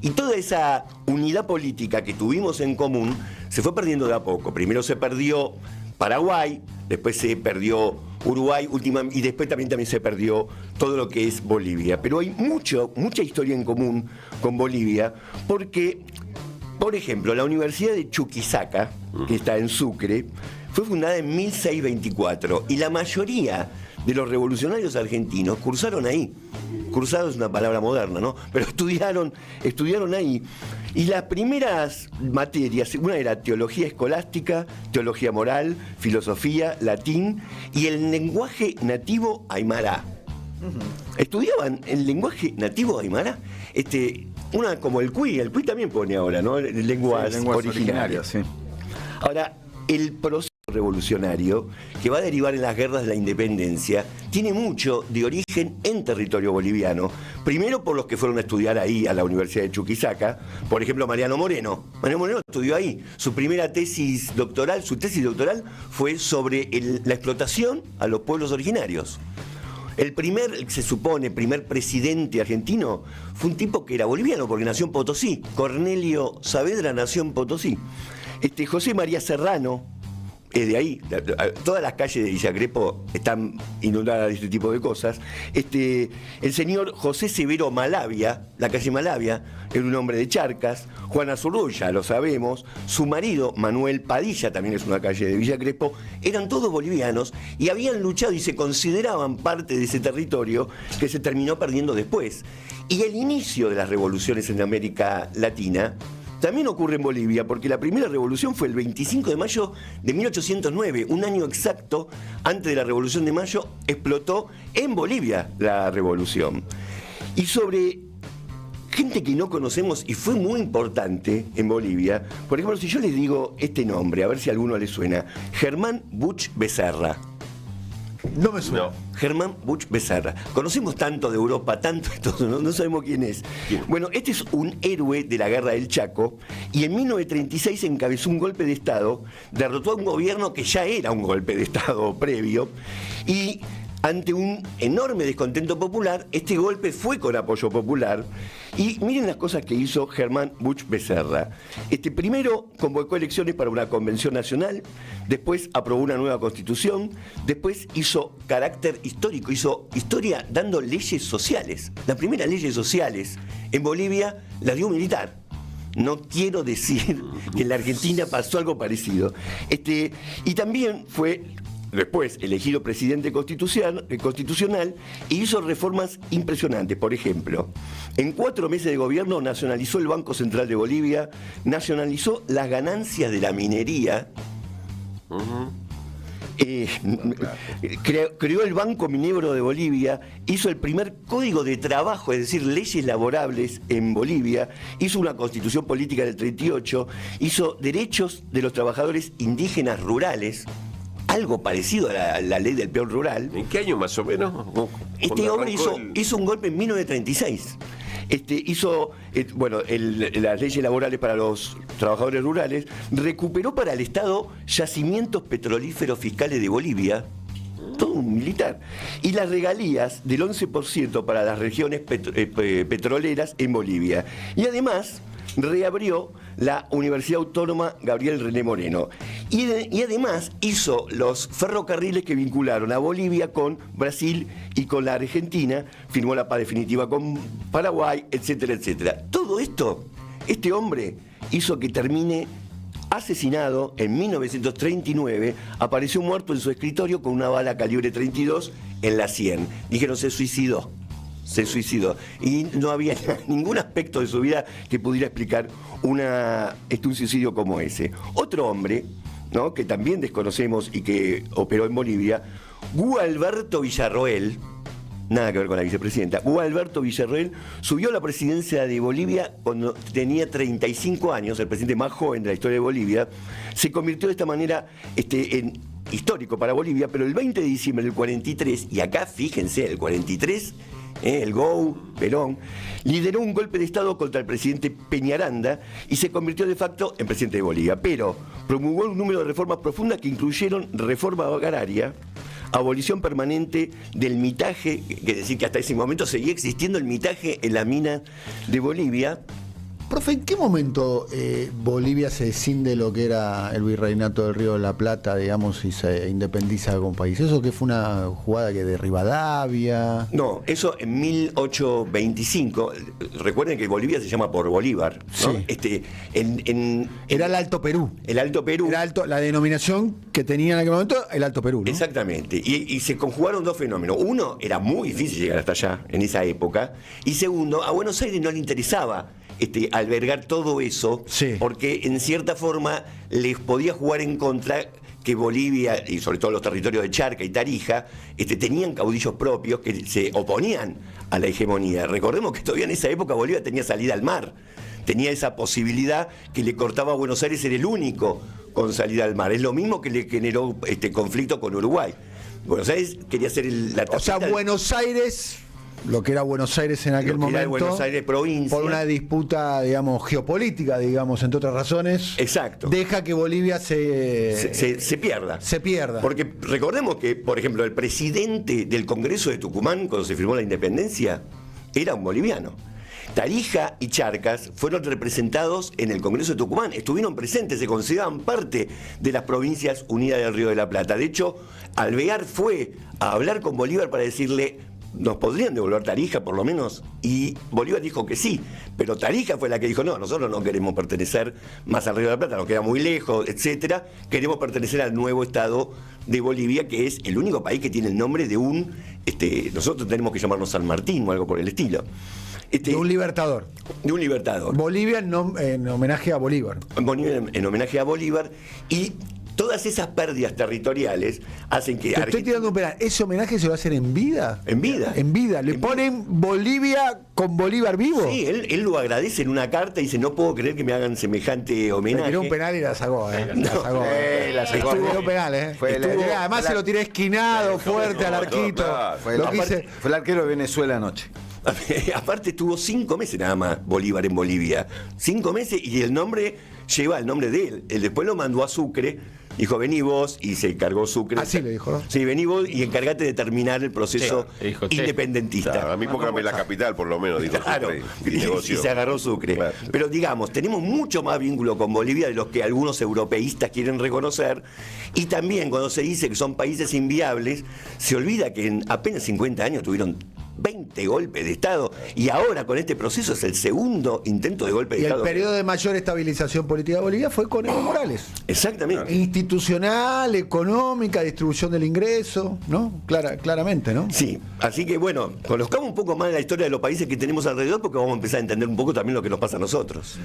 Y toda esa unidad política que tuvimos en común se fue perdiendo de a poco. Primero se perdió Paraguay, después se perdió Uruguay, y después también se perdió todo lo que es Bolivia. Pero hay mucha historia en común con Bolivia, porque, por ejemplo, la Universidad de Chuquisaca, que está en Sucre, fue fundada en 1624 y la mayoría de los revolucionarios argentinos cursaron ahí. Cursado es una palabra moderna, ¿no? Pero estudiaron ahí. Y las primeras materias, una era teología escolástica, teología moral, filosofía, latín y el lenguaje nativo aymara. Estudiaban el lenguaje nativo aymara, una como el CUI también pone ahora, ¿no? Lenguas originarias.
Sí.
Ahora, el proceso revolucionario que va a derivar en las guerras de la independencia tiene mucho de origen en territorio boliviano. Primero por los que fueron a estudiar ahí a la Universidad de Chuquisaca, por ejemplo Mariano Moreno. Mariano Moreno estudió ahí. Su tesis doctoral fue sobre la explotación a los pueblos originarios. Se supone, primer presidente argentino fue un tipo que era boliviano porque nació en Potosí. Cornelio Saavedra nació en Potosí. José María Serrano es de ahí. Todas las calles de Villa Crespo están inundadas de este tipo de cosas. El señor José Severo Malavia, la calle Malavia, era un hombre de Charcas. Juana Zurduy, ya lo sabemos. Su marido, Manuel Padilla, también es una calle de Villa Crespo. Eran todos bolivianos y habían luchado y se consideraban parte de ese territorio que se terminó perdiendo después. Y el inicio de las revoluciones en América Latina también ocurre en Bolivia, porque la primera revolución fue el 25 de mayo de 1809, un año exacto antes de la Revolución de Mayo, explotó en Bolivia la revolución. Y sobre gente que no conocemos y fue muy importante en Bolivia, por ejemplo, si yo les digo este nombre, a ver si a alguno le suena, Germán Buch Becerra.
No me suena.
No. Germán Buch Becerra. Conocemos tanto de Europa, tanto de todo, no sabemos quién es. Bueno, este es un héroe de la Guerra del Chaco y en 1936 encabezó un golpe de Estado, derrotó a un gobierno que ya era un golpe de Estado previo y ante un enorme descontento popular, este golpe fue con apoyo popular. Y miren las cosas que hizo Germán Buch Becerra. Primero convocó elecciones para una convención nacional, después aprobó una nueva constitución, después hizo carácter histórico, hizo historia dando leyes sociales. Las primeras leyes sociales en Bolivia las dio un militar. No quiero decir que en la Argentina pasó algo parecido. Y también fue después elegido presidente constitucional e hizo reformas impresionantes. Por ejemplo, en 4 meses de gobierno nacionalizó el Banco Central de Bolivia, nacionalizó las ganancias de la minería, creó el Banco Minero de Bolivia, hizo el primer código de trabajo, es decir, leyes laborables en Bolivia, hizo una constitución política del 38, hizo derechos de los trabajadores indígenas rurales, algo parecido a la ley del peón rural.
¿En qué año más o menos?
Este hombre hizo un golpe en 1936. Hizo las leyes laborales para los trabajadores rurales, recuperó para el Estado yacimientos petrolíferos fiscales de Bolivia, todo un militar, y las regalías del 11% para las regiones petroleras en Bolivia. Y además reabrió la Universidad Autónoma Gabriel René Moreno. Y además hizo los ferrocarriles que vincularon a Bolivia con Brasil y con la Argentina, firmó la paz definitiva con Paraguay, etcétera, etcétera. Todo esto, este hombre hizo que termine asesinado en 1939, apareció muerto en su escritorio con una bala calibre 32 en la sien. Dijeron, se suicidó. Y no había ningún aspecto de su vida que pudiera explicar un suicidio como ese. Otro hombre, ¿no?, que también desconocemos y que operó en Bolivia, Gualberto Villarroel, nada que ver con la vicepresidenta, Gualberto Villarroel subió a la presidencia de Bolivia cuando tenía 35 años, el presidente más joven de la historia de Bolivia, se convirtió de esta manera en histórico para Bolivia, pero el 20 de diciembre del 43, y acá fíjense, el 43, el GOU, Perón, lideró un golpe de Estado contra el presidente Peñaranda y se convirtió de facto en presidente de Bolivia, pero promulgó un número de reformas profundas que incluyeron reforma agraria, abolición permanente del mitaje, es decir, que hasta ese momento seguía existiendo el mitaje en la mina de Bolivia.
Profe, ¿en qué momento Bolivia se escinde de lo que era el virreinato del Río de la Plata, digamos, y se independiza como país? ¿Eso que fue una jugada que de Rivadavia?
No, eso en 1825. Recuerden que Bolivia se llama por Bolívar, ¿no?
Sí. Era el Alto Perú.
El Alto Perú.
La denominación que tenía en aquel momento, el Alto Perú, ¿no?
Exactamente. Y se conjugaron dos fenómenos. Uno, era muy difícil llegar hasta allá en esa época. Y segundo, a Buenos Aires no le interesaba albergar todo eso, sí, porque en cierta forma les podía jugar en contra que Bolivia, y sobre todo los territorios de Charca y Tarija, tenían caudillos propios que se oponían a la hegemonía. Recordemos que todavía en esa época Bolivia tenía salida al mar, tenía esa posibilidad que le cortaba a Buenos Aires, era el único con salida al mar. Es lo mismo que le generó conflicto con Uruguay. Buenos Aires quería ser la tapita.
O sea, Buenos Aires, lo que era Buenos Aires en aquel momento,
Buenos Aires provincia,
por una disputa, digamos, geopolítica, digamos, entre otras razones,
exacto,
deja que Bolivia se
pierda.
Se pierda.
Porque recordemos que, por ejemplo, el presidente del Congreso de Tucumán, cuando se firmó la independencia, era un boliviano. Tarija y Charcas fueron representados en el Congreso de Tucumán, estuvieron presentes, se consideraban parte de las provincias unidas del Río de la Plata. De hecho, Alvear fue a hablar con Bolívar para decirle, ¿nos podrían devolver Tarija por lo menos? Y Bolívar dijo que sí, pero Tarija fue la que dijo, no, nosotros no queremos pertenecer más al Río de la Plata, nos queda muy lejos, etcétera, queremos pertenecer al nuevo Estado de Bolivia, que es el único país que tiene el nombre de un, nosotros tenemos que llamarnos San Martín o algo por el estilo.
De un libertador.
De un libertador.
Bolivia en homenaje a Bolívar.
Bolivia en homenaje a Bolívar, y todas esas pérdidas territoriales hacen que...
Te estoy tirando un penal. ¿Ese homenaje se lo hacen en vida?
En vida.
En vida. ¿Le ponen Bolivia con Bolívar vivo?
Sí, él lo agradece en una carta y dice, no puedo creer que me hagan semejante homenaje.
Le tiró un penal y la sacó,
No,
la sacó. Estuvo un penal, además se lo tiré esquinado, fuerte al arquito.
Fue el arquero de Venezuela anoche.
Aparte estuvo 5 meses nada más Bolívar en Bolivia. 5 meses, y el nombre lleva el nombre de él. Él después lo mandó a Sucre, dijo, vení vos, y se encargó Sucre.
Así le dijo, ¿no?
Sí, vení vos y encargate de terminar el proceso independentista.
Claro, a mí póngame la capital, por lo menos, dijo
claro,
Sucre.
Y se agarró Sucre. Claro. Pero digamos, tenemos mucho más vínculo con Bolivia de los que algunos europeístas quieren reconocer. Y también cuando se dice que son países inviables, se olvida que en apenas 50 años tuvieron 20 golpes de Estado, y ahora con este proceso es el segundo intento de golpe de
Estado.
Estado.
Y el periodo de mayor estabilización política de Bolivia fue con Evo Morales.
Exactamente.
Institucional, económica, distribución del ingreso, ¿no? Claramente, ¿no?
Sí, así que bueno, conozcamos un poco más la historia de los países que tenemos alrededor, porque vamos a empezar a entender un poco también lo que nos pasa a nosotros.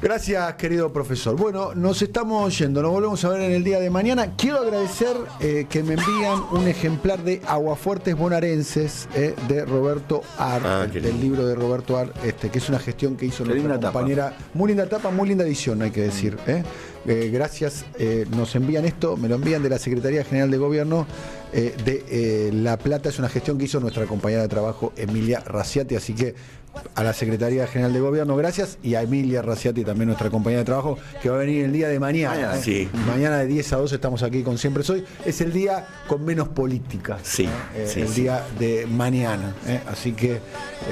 Gracias, querido profesor. Bueno, nos estamos yendo, nos volvemos a ver en el día de mañana. Quiero agradecer que me envían un ejemplar de Aguafuertes Bonaerenses de Roberto Ar, del libro de Roberto Ar, que es una gestión que hizo nuestra compañera. Muy linda tapa, muy linda edición, hay que decir. Gracias, nos envían esto, me lo envían de la Secretaría General de Gobierno de La Plata. Es una gestión que hizo nuestra compañera de trabajo Emilia Raciati, así que a la Secretaría General de Gobierno gracias, y a Emilia Raciati también, nuestra compañera de trabajo, que va a venir el día de mañana.
Sí.
Mañana de 10 a 12 estamos aquí con Siempre Soy. Es el día con menos política.
Sí,
el día de mañana. Así que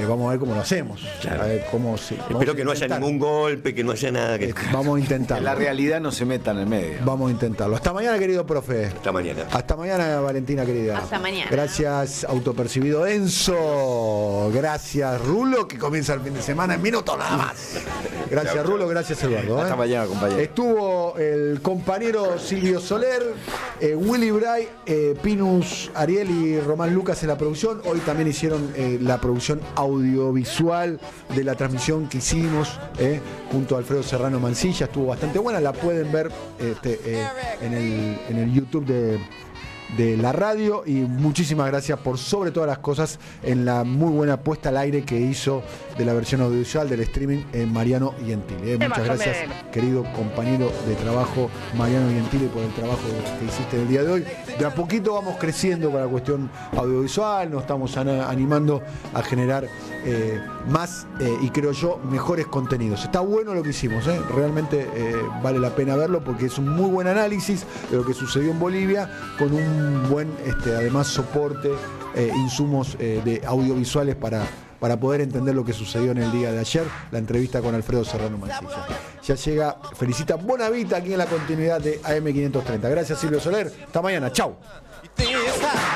vamos a ver cómo lo hacemos.
Claro.
A ver cómo
Espero que no haya ningún golpe, que no haya nada que...
Vamos a intentarlo.
Que la realidad no se meta en el medio.
Vamos a intentarlo. Hasta mañana, querido profe.
Hasta mañana.
Hasta mañana, Valentina, querida.
Hasta mañana.
Gracias, autopercibido Enzo. Gracias, Rulo, que comienza el fin de semana en minutos nada más. Gracias, Rulo. Gracias, Eduardo.
Hasta mañana, compañero.
Estuvo el compañero Silvio Soler, Willy Bray, Pinus Ariel y Román Lucas en la producción. Hoy también hicieron la producción audiovisual de la transmisión que hicimos junto a Alfredo Serrano Mancilla. Estuvo bastante buena. La pueden ver en el YouTube de la radio, y muchísimas gracias por sobre todas las cosas en la muy buena puesta al aire que hizo de la versión audiovisual del streaming Mariano Gentili. Muchas gracias, querido compañero de trabajo Mariano Gentili, por el trabajo que hiciste en el día de hoy. De a poquito vamos creciendo con la cuestión audiovisual, nos estamos animando a generar más y creo yo mejores contenidos. Está bueno lo que hicimos, realmente vale la pena verlo, porque es un muy buen análisis de lo que sucedió en Bolivia, con un buen además soporte, insumos de audiovisuales para poder entender lo que sucedió en el día de ayer. La entrevista con Alfredo Serrano Mancilla. Ya llega, felicita Bonavita aquí en la continuidad de AM530. Gracias, Silvio Soler. Hasta mañana. Chau.